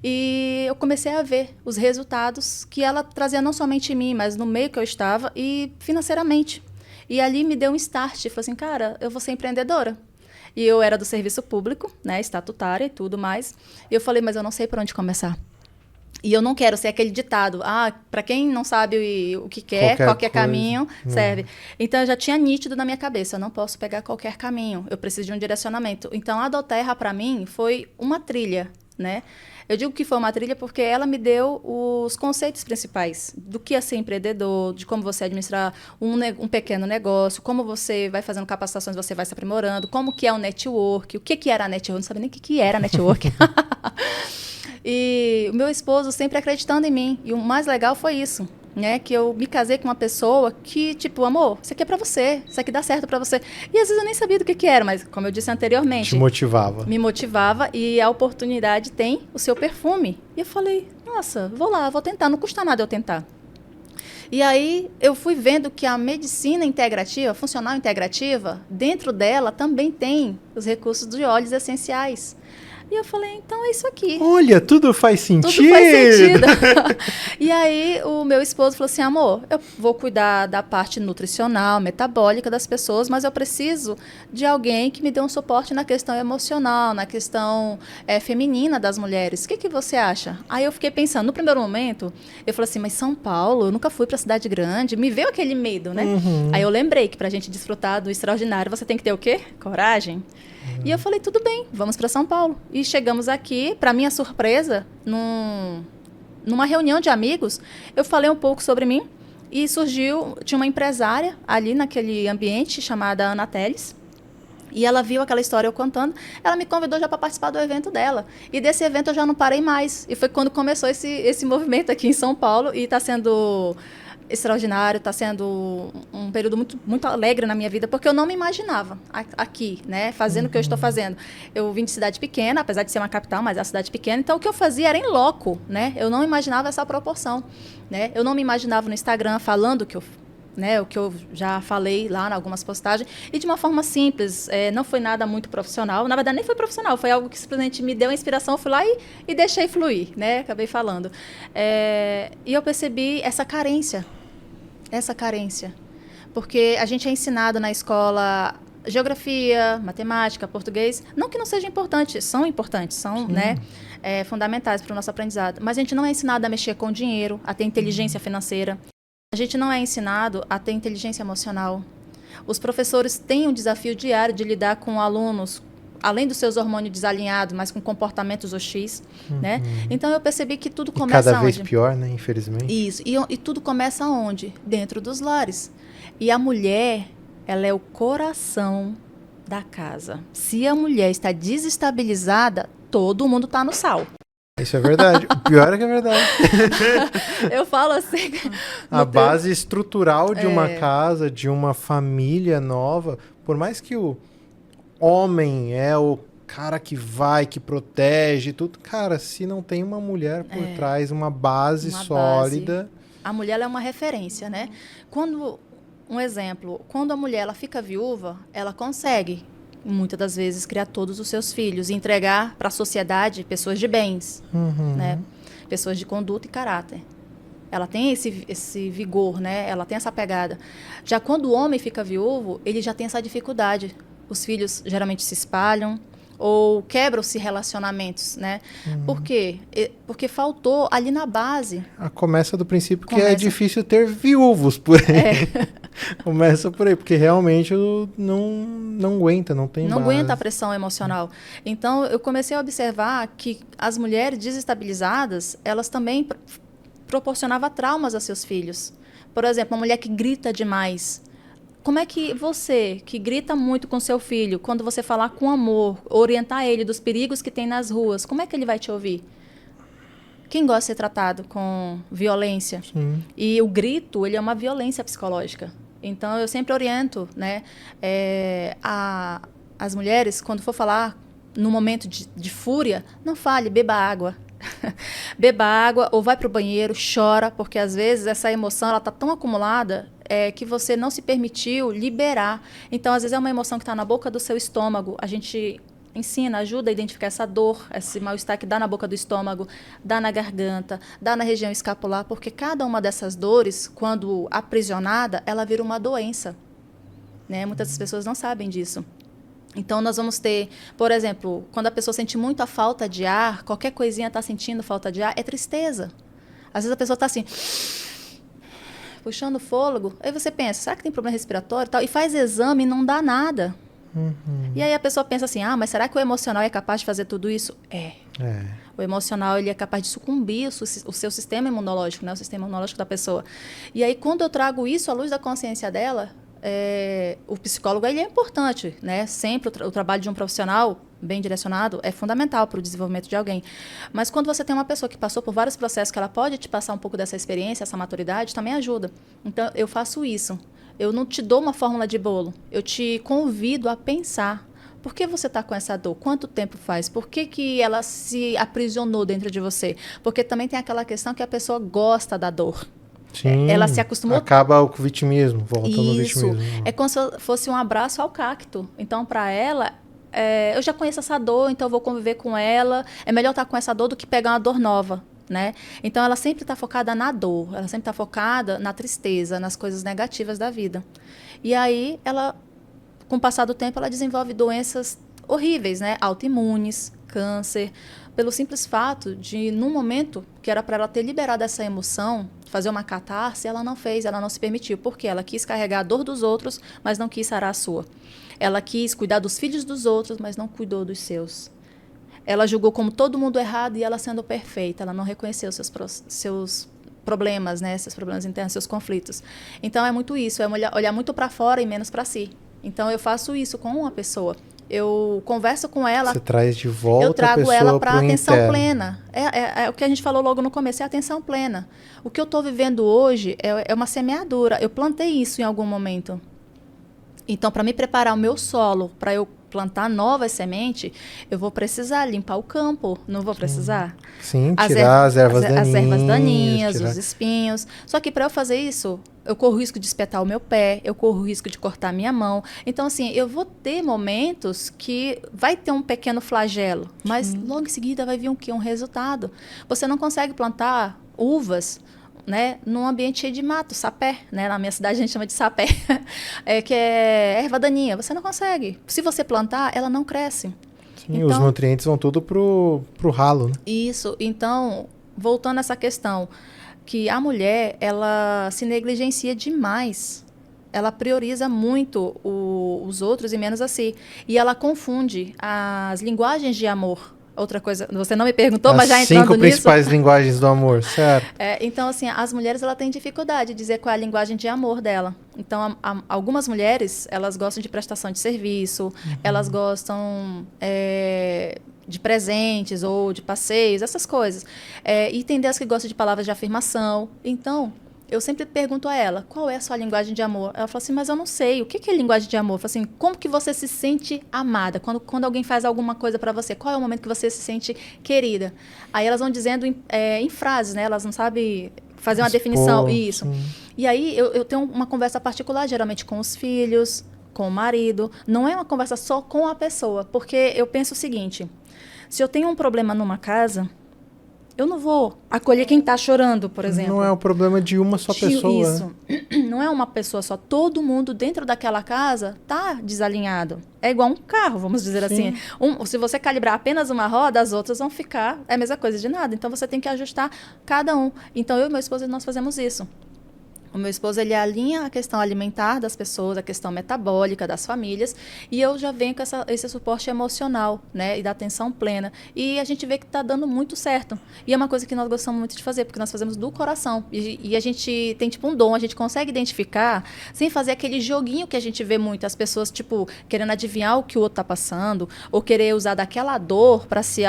S2: E eu comecei a ver os resultados que ela trazia não somente em mim, mas no meio que eu estava e financeiramente. E ali me deu um start, falei assim, cara, eu vou ser empreendedora. E eu era do serviço público, né, estatutária e tudo mais. E eu falei, mas eu não sei por onde começar. E eu não quero ser aquele ditado, para quem não sabe o que quer, qualquer caminho serve. Então, eu já tinha nítido na minha cabeça, eu não posso pegar qualquer caminho, eu preciso de um direcionamento. Então, a doTERRA, para mim, foi uma trilha, né? Eu digo que foi uma trilha porque ela me deu os conceitos principais do que é ser empreendedor, de como você administrar um pequeno negócio, como você vai fazendo capacitações, você vai se aprimorando, como que é o network, o que era a network, eu não sabia nem o que era a network. E o meu esposo sempre acreditando em mim. E o mais legal foi isso, né? Que eu me casei com uma pessoa que, tipo, amor, isso aqui é pra você, isso aqui dá certo pra você. E às vezes eu nem sabia do que era, mas como eu disse anteriormente...
S1: Te motivava.
S2: Me motivava e a oportunidade tem o seu perfume. E eu falei, nossa, vou lá, vou tentar, não custa nada eu tentar. E aí eu fui vendo que a medicina integrativa, funcional integrativa, dentro dela também tem os recursos de óleos essenciais. E eu falei, então é isso aqui.
S1: Olha, tudo faz sentido.
S2: Tudo faz sentido. E aí o meu esposo falou assim, amor, eu vou cuidar da parte nutricional, metabólica das pessoas, mas eu preciso de alguém que me dê um suporte na questão emocional, na questão feminina das mulheres. O que você acha? Aí eu fiquei pensando, no primeiro momento, eu falei assim, mas São Paulo, eu nunca fui para cidade grande, me veio aquele medo, né? Aí eu lembrei que para a gente desfrutar do extraordinário, você tem que ter o quê? Coragem. E eu falei, tudo bem, vamos para São Paulo. E chegamos aqui, para minha surpresa, numa reunião de amigos, eu falei um pouco sobre mim e tinha uma empresária ali naquele ambiente chamada Ana Teles. E ela viu aquela história eu contando, ela me convidou já para participar do evento dela. E desse evento eu já não parei mais. E foi quando começou esse movimento aqui em São Paulo e está sendo... extraordinário, está sendo um período muito, muito alegre na minha vida, porque eu não me imaginava aqui, né, fazendo o que eu estou fazendo. Eu vim de cidade pequena, apesar de ser uma capital, mas é uma cidade pequena, então o que eu fazia era em loco, né, eu não imaginava essa proporção, né, eu não me imaginava no Instagram falando o que eu já falei lá em algumas postagens, e de uma forma simples, não foi nada muito profissional, na verdade nem foi profissional, foi algo que simplesmente me deu a inspiração, eu fui lá e deixei fluir, né, acabei falando. E eu percebi essa carência, porque a gente é ensinado na escola geografia, matemática, português, não que não sejam importantes, são, né, fundamentais para o nosso aprendizado, mas a gente não é ensinado a mexer com dinheiro, a ter inteligência financeira. A gente não é ensinado a ter inteligência emocional. Os professores têm um desafio diário de lidar com alunos, além dos seus hormônios desalinhados, mas com comportamentos hostis, né? Então, eu percebi que tudo começa
S1: cada vez
S2: onde?
S1: pior, né? Infelizmente.
S2: Isso. E tudo começa onde? Dentro dos lares. E a mulher, ela é o coração da casa. Se a mulher está desestabilizada, todo mundo está no sal.
S1: Isso é verdade. O pior é que é verdade.
S2: Eu falo assim...
S1: A base estrutural de uma casa, de uma família nova, por mais que o homem é o cara que vai, que protege, tudo, cara, se não tem uma mulher por trás, uma base sólida...
S2: A mulher ela é uma referência, né? Um exemplo, quando a mulher ela fica viúva, ela consegue... muitas das vezes, criar todos os seus filhos e entregar para a sociedade pessoas de bens, né? Pessoas de conduta e caráter. Ela tem esse vigor, né? Ela tem essa pegada. Já quando o homem fica viúvo, ele já tem essa dificuldade. Os filhos geralmente se espalham ou quebram-se relacionamentos, né? Por quê? Porque faltou ali na base.
S1: Começa do princípio que é difícil ter viúvos por aí. Começa por aí, porque realmente não aguenta, não tem base.
S2: Não aguenta a pressão emocional. Então, eu comecei a observar que as mulheres desestabilizadas, elas também proporcionava traumas a seus filhos. Por exemplo, uma mulher que grita demais. Como é que você, que grita muito com seu filho, quando você falar com amor, orientar ele dos perigos que tem nas ruas, como é que ele vai te ouvir? Quem gosta de ser tratado com violência?
S1: Sim.
S2: E o grito, ele é uma violência psicológica. Então, eu sempre oriento, né, as mulheres, quando for falar no momento de fúria, não fale, beba água. Beba água ou vai para o banheiro, chora, porque às vezes essa emoção está tão acumulada que você não se permitiu liberar. Então, às vezes é uma emoção que está na boca do seu estômago. A gente ensina, ajuda a identificar essa dor, esse mal-estar que dá na boca do estômago, dá na garganta, dá na região escapular, porque cada uma dessas dores, quando aprisionada, ela vira uma doença. Né? Muitas das pessoas não sabem disso. Então, nós vamos ter, por exemplo, quando a pessoa sente muito a falta de ar, qualquer coisinha está sentindo falta de ar, é tristeza. Às vezes a pessoa está assim, puxando fôlego, aí você pensa, será que tem problema respiratório e tal? E faz exame e não dá nada. E aí a pessoa pensa assim, mas será que o emocional é capaz de fazer tudo isso? O emocional, ele é capaz de sucumbir o seu sistema imunológico, né? O sistema imunológico da pessoa. E aí, quando eu trago isso à luz da consciência dela, o psicólogo, ele é importante, né? Sempre o trabalho de um profissional bem direcionado é fundamental para o desenvolvimento de alguém. Mas quando você tem uma pessoa que passou por vários processos, que ela pode te passar um pouco dessa experiência, essa maturidade, também ajuda. Então, eu faço isso. Eu não te dou uma fórmula de bolo. Eu te convido a pensar. Por que você está com essa dor? Quanto tempo faz? Por que ela se aprisionou dentro de você? Porque também tem aquela questão que a pessoa gosta da dor.
S1: Sim,
S2: ela se acostumou...
S1: Acaba com o vitimismo, volta no vitimismo.
S2: É como se fosse um abraço ao cacto. Então, para ela, eu já conheço essa dor, então eu vou conviver com ela. É melhor estar com essa dor do que pegar uma dor nova. Né? Então, ela sempre está focada na dor, ela sempre está focada na tristeza, nas coisas negativas da vida. E aí, ela, com o passar do tempo, ela desenvolve doenças horríveis, né? Autoimunes, câncer, pelo simples fato de, num momento que era para ela ter liberado essa emoção, fazer uma catarse, ela não fez, ela não se permitiu, porque ela quis carregar a dor dos outros, mas não quis sarar a sua. Ela quis cuidar dos filhos dos outros, mas não cuidou dos seus. Ela julgou como todo mundo errado e ela sendo perfeita. Ela não reconheceu seus problemas, né? Seus problemas internos, seus conflitos. Então, é muito isso. É olhar muito para fora e menos para si. Então, eu faço isso com uma pessoa. Eu converso com ela.
S1: Você traz de volta
S2: eu trago
S1: a pessoa
S2: ela para atenção
S1: interno.
S2: plena. É o que a gente falou logo no começo, é a atenção plena. O que eu estou vivendo hoje é uma semeadura. Eu plantei isso em algum momento. Então, para me preparar o meu solo, para eu plantar novas sementes, eu vou precisar limpar o campo, não vou precisar?
S1: Sim, tirar as ervas daninhas.
S2: As ervas daninhas, os espinhos. Só que para eu fazer isso, eu corro o risco de espetar o meu pé, eu corro o risco de cortar a minha mão. Então, assim, eu vou ter momentos que vai ter um pequeno flagelo, mas logo em seguida vai vir um resultado. Você não consegue plantar uvas, né, num ambiente cheio de mato, sapé, né? Na minha cidade a gente chama de sapé, que é erva daninha. Você não consegue. Se você plantar, ela não cresce.
S1: Sim, então, os nutrientes vão tudo pro ralo, né?
S2: Isso. Então, voltando a essa questão, que a mulher, ela se negligencia demais. Ela prioriza muito os outros e menos a si. E ela confunde as linguagens de amor. Outra coisa, você não me perguntou, mas já entrando nisso...
S1: 5 principais linguagens do amor, certo?
S2: Então, assim, as mulheres, ela têm dificuldade de dizer qual é a linguagem de amor dela. Então, algumas mulheres, elas gostam de prestação de serviço, elas gostam de presentes ou de passeios, essas coisas. E tem delas que gostam de palavras de afirmação. Então, eu sempre pergunto a ela, qual é a sua linguagem de amor? Ela fala assim, mas eu não sei, o que é linguagem de amor? Eu falo assim, como que você se sente amada? Quando alguém faz alguma coisa para você, qual é o momento que você se sente querida? Aí elas vão dizendo em frases, né? Elas não sabem fazer uma definição. Isso. Sim. E aí eu tenho uma conversa particular, geralmente com os filhos, com o marido. Não é uma conversa só com a pessoa, porque eu penso o seguinte, se eu tenho um problema numa casa... Eu não vou acolher quem está chorando, por exemplo.
S1: Não é o problema de uma só pessoa.
S2: Isso. Né? Não é uma pessoa só. Todo mundo dentro daquela casa está desalinhado. É igual um carro, vamos dizer Sim. assim. Se você calibrar apenas uma roda, as outras vão ficar a mesma coisa de nada. Então, você tem que ajustar cada um. Então, eu e meu esposo, nós fazemos isso. O meu esposo, ele alinha a questão alimentar das pessoas, a questão metabólica das famílias, e eu já venho com esse suporte emocional, né, e da atenção plena. E a gente vê que está dando muito certo. E é uma coisa que nós gostamos muito de fazer, porque nós fazemos do coração. E a gente tem, tipo, um dom, a gente consegue identificar, sem fazer aquele joguinho que a gente vê muito, as pessoas, tipo, querendo adivinhar o que o outro está passando, ou querer usar daquela dor para se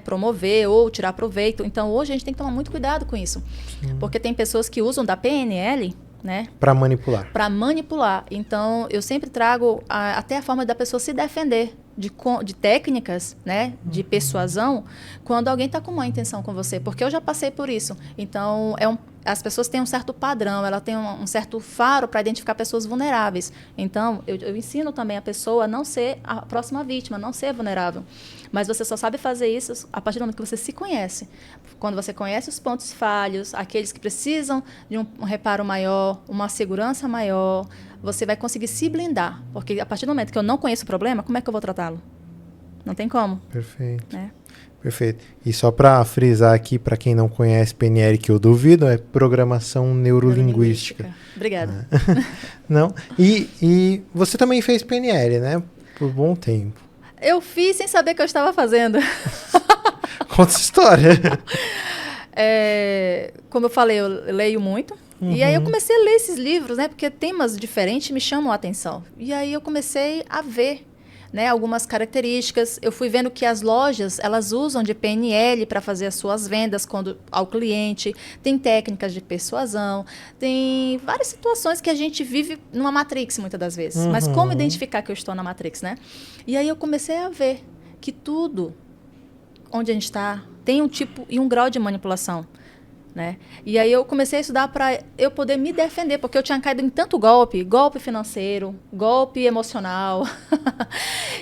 S2: promover ou tirar proveito. Então, hoje a gente tem que tomar muito cuidado com isso. Sim. Porque tem pessoas que usam da PNL, né?
S1: Para manipular.
S2: Para manipular. Então, eu sempre trago até a forma da pessoa se defender de técnicas, né? De persuasão, quando alguém está com má intenção com você. Porque eu já passei por isso. Então, as pessoas têm um certo padrão, ela tem um certo faro para identificar pessoas vulneráveis. Então, eu ensino também a pessoa a não ser a próxima vítima, não ser vulnerável. Mas você só sabe fazer isso a partir do momento que você se conhece. Quando você conhece os pontos falhos, aqueles que precisam de um reparo maior, uma segurança maior, você vai conseguir se blindar. Porque a partir do momento que eu não conheço o problema, como é que eu vou tratá-lo? Não tem como.
S1: Perfeito.
S2: Né?
S1: Perfeito. E só para frisar aqui, para quem não conhece PNL, que eu duvido, é programação neurolinguística.
S2: Obrigada.
S1: Não. E você também fez PNL, né? Por bom tempo.
S2: Eu fiz sem saber o que eu estava fazendo.
S1: Conta essa história.
S2: Como eu falei, eu leio muito. Uhum. E aí eu comecei a ler esses livros, né? Porque temas diferentes me chamam a atenção. E aí eu comecei a ver, né, algumas características. Eu fui vendo que as lojas, elas usam de PNL para fazer as suas vendas ao cliente. Tem técnicas de persuasão. Tem várias situações que a gente vive numa Matrix, muitas das vezes. Mas como identificar que eu estou na Matrix, né? E aí eu comecei a ver que tudo onde a gente está tem um tipo e um grau de manipulação. Né? E aí eu comecei a estudar para eu poder me defender, porque eu tinha caído em tanto golpe financeiro, golpe emocional.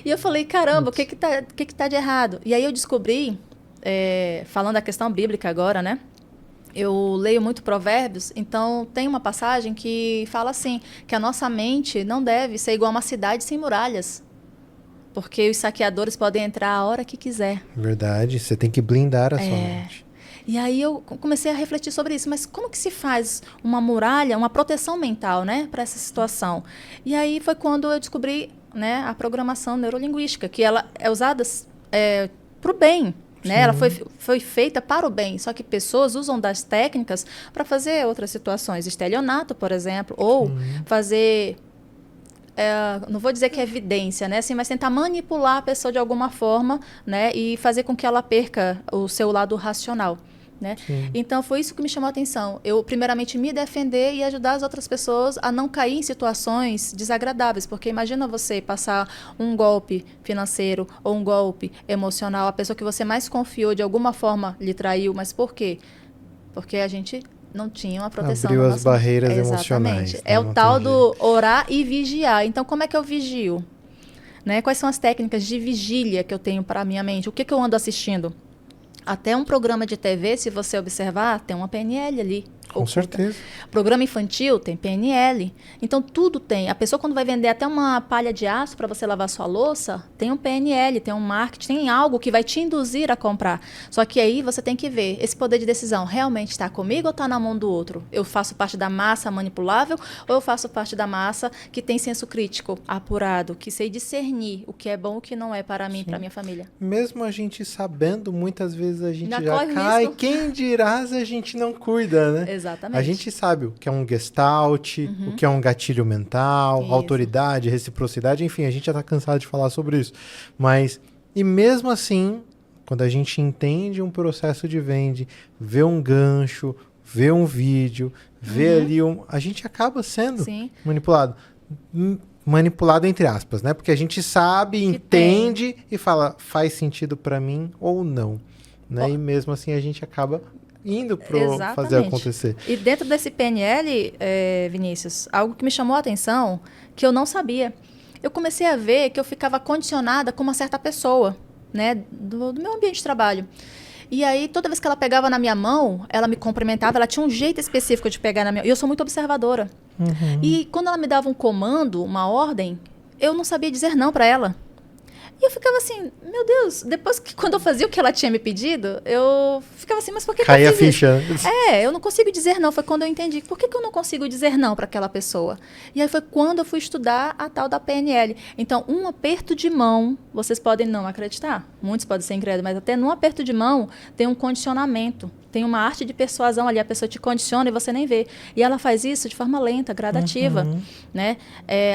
S2: E eu falei, caramba, o que tá de errado? E aí eu descobri, falando da questão bíblica agora, né? Eu leio muito Provérbios, então tem uma passagem que fala assim, que a nossa mente não deve ser igual a uma cidade sem muralhas. Porque os saqueadores podem entrar a hora que quiser.
S1: Verdade, você tem que blindar a sua mente.
S2: E aí eu comecei a refletir sobre isso. Mas como que se faz uma muralha, uma proteção mental, né, para essa situação? E aí foi quando eu descobri, né, a programação neurolinguística, que ela é usada para o bem. Né? Ela foi feita para o bem, só que pessoas usam das técnicas para fazer outras situações. Estelionato, por exemplo, ou fazer... não vou dizer que é evidência, né? Assim, mas tentar manipular a pessoa de alguma forma, né? E fazer com que ela perca o seu lado racional. Né? Então, foi isso que me chamou a atenção. Eu, primeiramente, me defender e ajudar as outras pessoas a não cair em situações desagradáveis. Porque imagina você passar um golpe financeiro ou um golpe emocional, a pessoa que você mais confiou de alguma forma lhe traiu. Mas por quê? Porque a gente não tinha uma proteção.
S1: Abriu as barreiras emocionais.
S2: Exatamente. É o tal do orar e vigiar. Então, como é que eu vigio? Né? Quais são as técnicas de vigília que eu tenho para a minha mente? O que eu ando assistindo? Até um programa de TV, se você observar, tem uma PNL ali.
S1: Com certeza.
S2: Programa infantil tem PNL. Então, tudo tem. A pessoa, quando vai vender até uma palha de aço para você lavar sua louça, tem um PNL, tem um marketing, tem algo que vai te induzir a comprar. Só que aí você tem que ver, esse poder de decisão realmente está comigo ou está na mão do outro? Eu faço parte da massa manipulável ou eu faço parte da massa que tem senso crítico, apurado, que sei discernir o que é bom e o que não é para mim e para minha família?
S1: Mesmo a gente sabendo, muitas vezes a gente já cai. Risco. Quem dirá se a gente não cuida, né?
S2: Exatamente.
S1: A gente sabe o que é um gestalt, o que é um gatilho mental, autoridade, reciprocidade, enfim, a gente já está cansado de falar sobre isso. Mas, e mesmo assim, quando a gente entende um processo de venda, vê um gancho, vê um vídeo, vê ali a gente acaba sendo manipulado. Manipulado entre aspas, né? Porque a gente sabe, entende e fala, faz sentido para mim ou não. Né? E mesmo assim a gente acaba indo para fazer acontecer.
S2: E dentro desse PNL, Vinícius, algo que me chamou a atenção, que eu não sabia. Eu comecei a ver que eu ficava condicionada com uma certa pessoa, né, do meu ambiente de trabalho. E aí, toda vez que ela pegava na minha mão, ela me cumprimentava, ela tinha um jeito específico de pegar na minha mão. E eu sou muito observadora. E quando ela me dava um comando, uma ordem, eu não sabia dizer não para ela. E eu ficava assim, meu Deus, depois que quando eu fazia o que ela tinha me pedido, eu ficava assim, mas por que que eu
S1: Caía a
S2: fiz isso?
S1: ficha.
S2: Eu não consigo dizer não. Foi quando eu entendi, por que que eu não consigo dizer não para aquela pessoa? E aí foi quando eu fui estudar a tal da PNL. Então, um aperto de mão, vocês podem não acreditar, muitos podem ser incrédulos, mas até num aperto de mão tem um condicionamento. Tem uma arte de persuasão ali, a pessoa te condiciona e você nem vê. E ela faz isso de forma lenta, gradativa, né?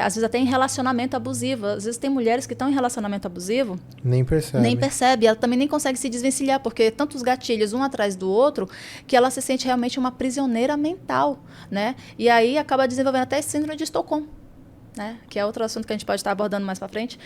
S2: Às vezes até em relacionamento abusivo. Às vezes tem mulheres que estão em relacionamento abusivo,
S1: Nem percebe.
S2: nem percebe. Ela também nem consegue se desvencilhar, porque tantos gatilhos um atrás do outro, que ela se sente realmente uma prisioneira mental, né? E aí acaba desenvolvendo até síndrome de Estocolmo, né? Que é outro assunto que a gente pode estar abordando mais para frente.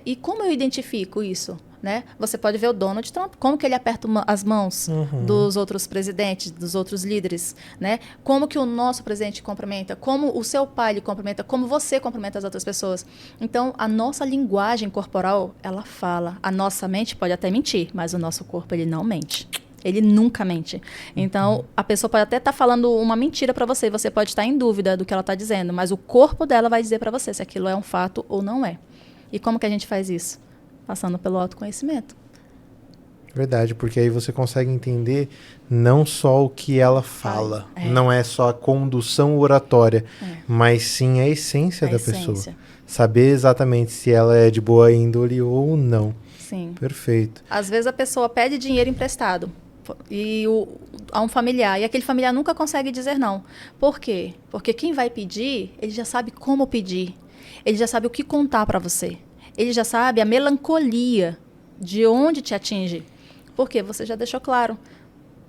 S2: E como eu identifico isso? Né? Você pode ver o Donald Trump, como que ele aperta as mãos dos outros presidentes, dos outros líderes, né? Como que o nosso presidente cumprimenta, como o seu pai lhe cumprimenta, como você cumprimenta as outras pessoas. Então, a nossa linguagem corporal, ela fala. A nossa mente pode até mentir, mas o nosso corpo, ele não mente. Ele nunca mente. Então, a pessoa pode até estar falando uma mentira para você, você pode estar em dúvida do que ela está dizendo, mas o corpo dela vai dizer para você se aquilo é um fato ou não é. E como que a gente faz isso? Passando pelo autoconhecimento.
S1: Verdade, porque aí você consegue entender não só o que ela fala, não é só a condução oratória, mas sim a essência da pessoa. Saber exatamente se ela é de boa índole ou não.
S2: Sim.
S1: Perfeito.
S2: Às vezes a pessoa pede dinheiro emprestado a um familiar, e aquele familiar nunca consegue dizer não. Por quê? Porque quem vai pedir, ele já sabe como pedir, ele já sabe o que contar para você. Ele já sabe a melancolia de onde te atinge. Porque você já deixou claro.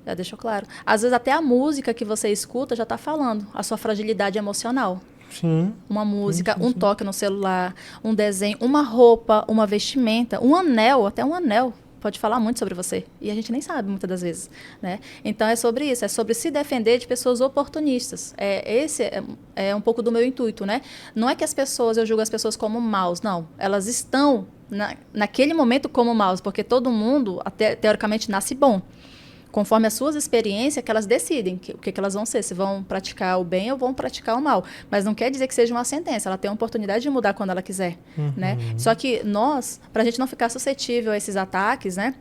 S2: Já deixou claro. Às vezes até a música que você escuta já está falando a sua fragilidade emocional.
S1: Sim.
S2: Uma música, um toque no celular, um desenho, uma roupa, uma vestimenta, um anel, até um anel pode falar muito sobre você. E a gente nem sabe muitas das vezes, né? Então é sobre isso, é sobre se defender de pessoas oportunistas. Esse é um pouco do meu intuito, né? Não é que eu julgo as pessoas como maus, não. Elas estão naquele momento como maus, porque todo mundo, até, teoricamente, nasce bom. Conforme as suas experiências, que elas decidem o que elas vão ser, se vão praticar o bem ou vão praticar o mal. Mas não quer dizer que seja uma sentença, ela tem a oportunidade de mudar quando ela quiser, né? Só que para a gente não ficar suscetível a esses ataques, né?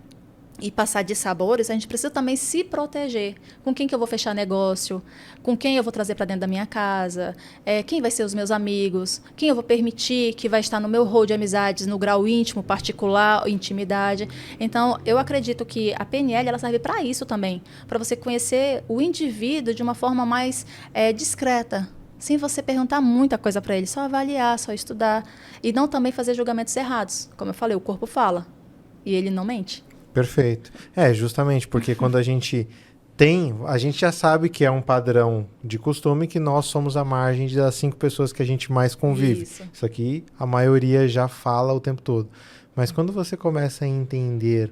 S2: E passar de sabores, a gente precisa também se proteger. Com quem que eu vou fechar negócio? Com quem eu vou trazer para dentro da minha casa? Quem vai ser os meus amigos? Quem eu vou permitir que vai estar no meu rol de amizades, no grau íntimo, particular, intimidade? Então, eu acredito que a PNL ela serve para isso também. Para você conhecer o indivíduo de uma forma mais discreta. Sem você perguntar muita coisa para ele. Só avaliar, só estudar. E não também fazer julgamentos errados. Como eu falei, o corpo fala. E ele não mente.
S1: Perfeito. Justamente porque quando a gente já sabe que é um padrão de costume que nós somos a margem das 5 pessoas que a gente mais convive. Isso aqui a maioria já fala o tempo todo. Mas quando você começa a entender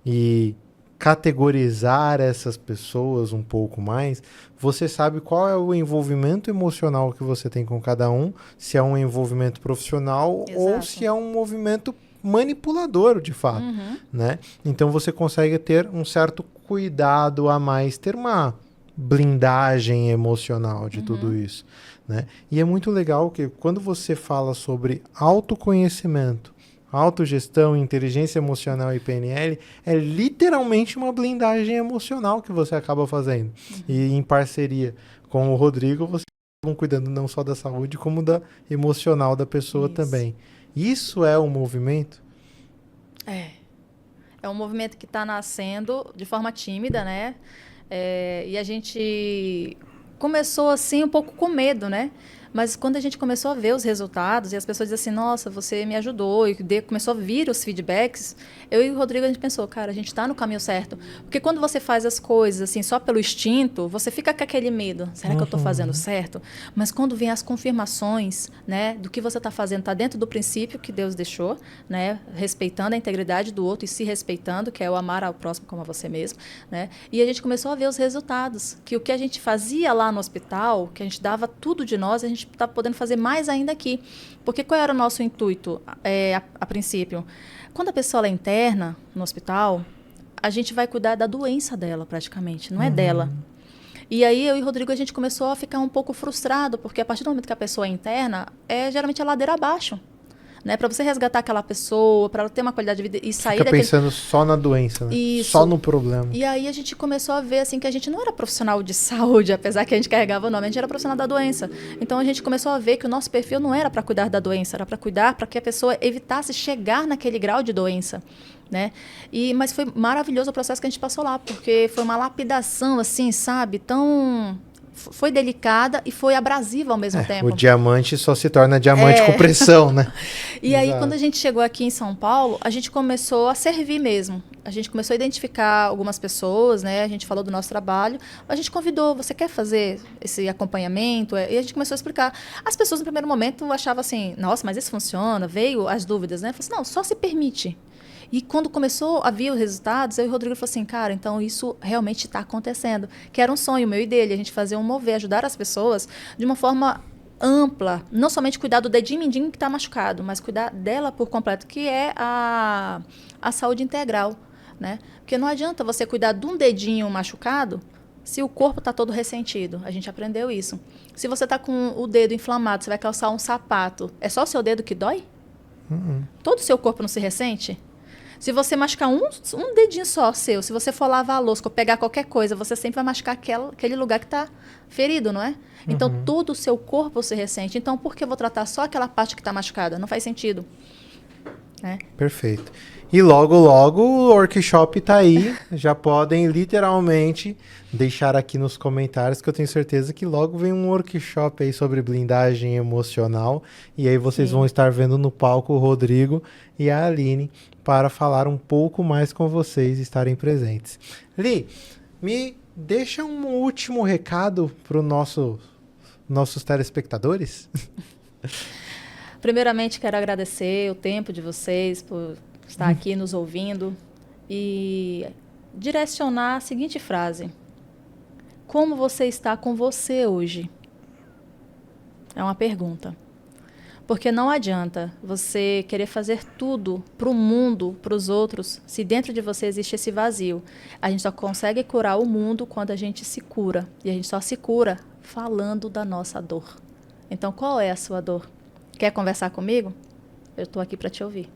S1: e categorizar essas pessoas um pouco mais, você sabe qual é o envolvimento emocional que você tem com cada um, se é um envolvimento profissional ou se é um movimento manipulador, de fato, né? Então você consegue ter um certo cuidado a mais, ter uma blindagem emocional de tudo isso, né? E é muito legal que quando você fala sobre autoconhecimento, autogestão, inteligência emocional e PNL, é literalmente uma blindagem emocional que você acaba fazendo. E em parceria com o Rodrigo, vocês estão cuidando não só da saúde, como da emocional da pessoa também. Isso é um movimento?
S2: É um movimento que está nascendo de forma tímida, né? E a gente começou assim um pouco com medo, né? Mas quando a gente começou a ver os resultados e as pessoas diziam assim, nossa, você me ajudou, e começou a vir os feedbacks, eu e o Rodrigo, a gente pensou, cara, a gente está no caminho certo. Porque quando você faz as coisas assim só pelo instinto, você fica com aquele medo, será que eu estou fazendo certo? Mas quando vem as confirmações, né, do que você está fazendo, está dentro do princípio que Deus deixou, né, respeitando a integridade do outro e se respeitando, que é o amar ao próximo como a você mesmo, né? E a gente começou a ver os resultados, que o que a gente fazia lá no hospital, que a gente dava tudo de nós, a gente está podendo fazer mais ainda aqui. Porque qual era o nosso intuito a princípio? Quando a pessoa é interna no hospital, a gente vai cuidar da doença dela praticamente, não é dela. E aí eu e o Rodrigo, a gente começou a ficar um pouco frustrado, porque a partir do momento que a pessoa é interna, geralmente a ladeira abaixo. né? Para você resgatar aquela pessoa, para ela ter uma qualidade de vida e sair
S1: Fica
S2: daquele...
S1: pensando só na doença, né?
S2: Isso.
S1: Só no problema.
S2: E aí a gente começou a ver assim que a gente não era profissional de saúde, apesar que a gente carregava o nome, a gente era profissional da doença. Então a gente começou a ver que o nosso perfil não era para cuidar da doença, era para cuidar para que a pessoa evitasse chegar naquele grau de doença, né? Mas foi maravilhoso o processo que a gente passou lá, porque foi uma lapidação assim, sabe? Foi delicada e foi abrasiva ao mesmo tempo.
S1: O diamante só se torna diamante com pressão, né?
S2: E aí, quando a gente chegou aqui em São Paulo, a gente começou a servir mesmo. A gente começou a identificar algumas pessoas, né? A gente falou do nosso trabalho. A gente convidou, você quer fazer esse acompanhamento? E a gente começou a explicar. As pessoas, no primeiro momento, achavam assim, nossa, mas isso funciona? Veio as dúvidas, né? Falei assim, não, só se permite. E quando começou a vir os resultados, eu e o Rodrigo falou assim, cara, então isso realmente está acontecendo. Que era um sonho meu e dele, a gente fazer um mover, ajudar as pessoas de uma forma ampla. Não somente cuidar do dedinho mindinho que está machucado, mas cuidar dela por completo, que é a saúde integral, né? Porque não adianta você cuidar de um dedinho machucado se o corpo está todo ressentido. A gente aprendeu isso. Se você está com o dedo inflamado, você vai calçar um sapato, é só o seu dedo que dói? Todo o seu corpo não se ressente? Se você machucar um dedinho só seu, se você for lavar a louça ou pegar qualquer coisa, você sempre vai machucar aquele lugar que está ferido, não é? Então, todo o seu corpo se ressente. Então, por que eu vou tratar só aquela parte que está machucada? Não faz sentido. Né?
S1: Perfeito. E logo, logo, o workshop está aí. Já podem, literalmente, deixar aqui nos comentários, que eu tenho certeza que logo vem um workshop aí sobre blindagem emocional. E aí vocês vão estar vendo no palco o Rodrigo e a Aline para falar um pouco mais com vocês e estarem presentes. Li, me deixa um último recado para os nossos telespectadores.
S2: Primeiramente, quero agradecer o tempo de vocês por estar aqui nos ouvindo e direcionar a seguinte frase. Como você está com você hoje? É uma pergunta. Porque não adianta você querer fazer tudo para o mundo, para os outros, se dentro de você existe esse vazio. A gente só consegue curar o mundo quando a gente se cura. E a gente só se cura falando da nossa dor. Então, qual é a sua dor? Quer conversar comigo? Eu estou aqui para te ouvir.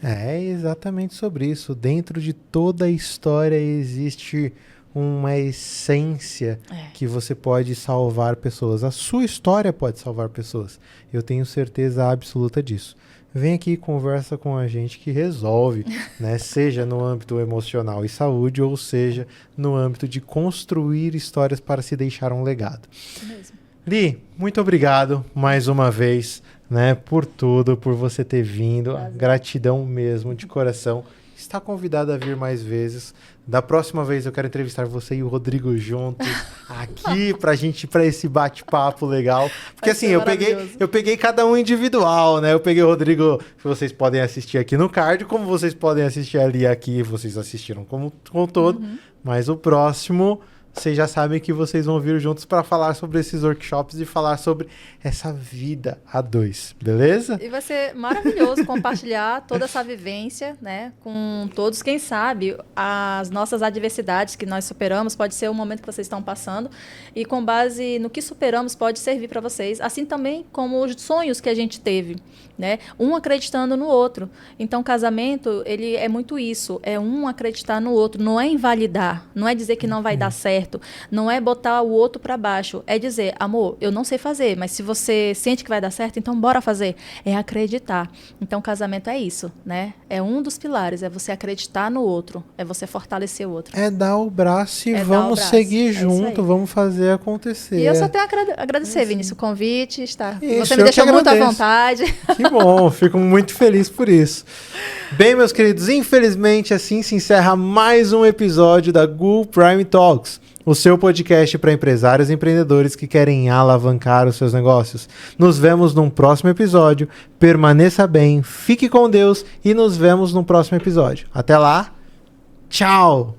S1: É exatamente sobre isso. Dentro de toda a história existe uma essência que você pode salvar pessoas. A sua história pode salvar pessoas. Eu tenho certeza absoluta disso. Vem aqui e conversa com a gente que resolve, né? Seja no âmbito emocional e saúde, ou seja no âmbito de construir histórias para se deixar um legado.
S2: Isso mesmo.
S1: Li, muito obrigado mais uma vez, né, por tudo, por você ter vindo. Gratidão mesmo, de coração. Está convidado a vir mais vezes. Da próxima vez eu quero entrevistar você e o Rodrigo juntos aqui pra gente ir pra esse bate-papo legal. Porque assim, eu peguei cada um individual, né? Eu peguei o Rodrigo, que vocês podem assistir aqui no card, como vocês podem assistir ali aqui, vocês assistiram como um todo. Mas o próximo, vocês já sabem que vocês vão vir juntos para falar sobre esses workshops e falar sobre essa vida a dois, beleza?
S2: E vai ser maravilhoso compartilhar toda essa vivência, né, com todos. Quem sabe as nossas adversidades que nós superamos pode ser o momento que vocês estão passando e com base no que superamos pode servir para vocês, assim também como os sonhos que a gente teve, né, um acreditando no outro. Então, casamento, ele é muito isso, é um acreditar no outro, não é invalidar, não é dizer que não vai dar certo, não é botar o outro para baixo, é dizer, amor, eu não sei fazer, mas se você sente que vai dar certo, então bora fazer. É acreditar. Então, casamento é isso, né? É um dos pilares, é você acreditar no outro, é você fortalecer o outro.
S1: É dar o braço e vamos seguir junto, vamos fazer acontecer.
S2: E eu só tenho a agradecer, Vinícius, o convite, você me deixou muito à vontade.
S1: Que bom, fico muito feliz por isso. Bem, meus queridos, infelizmente assim se encerra mais um episódio da Gu Prime Talks, o seu podcast para empresários e empreendedores que querem alavancar os seus negócios. Nos vemos num próximo episódio. Permaneça bem, fique com Deus e nos vemos no próximo episódio. Até lá, tchau!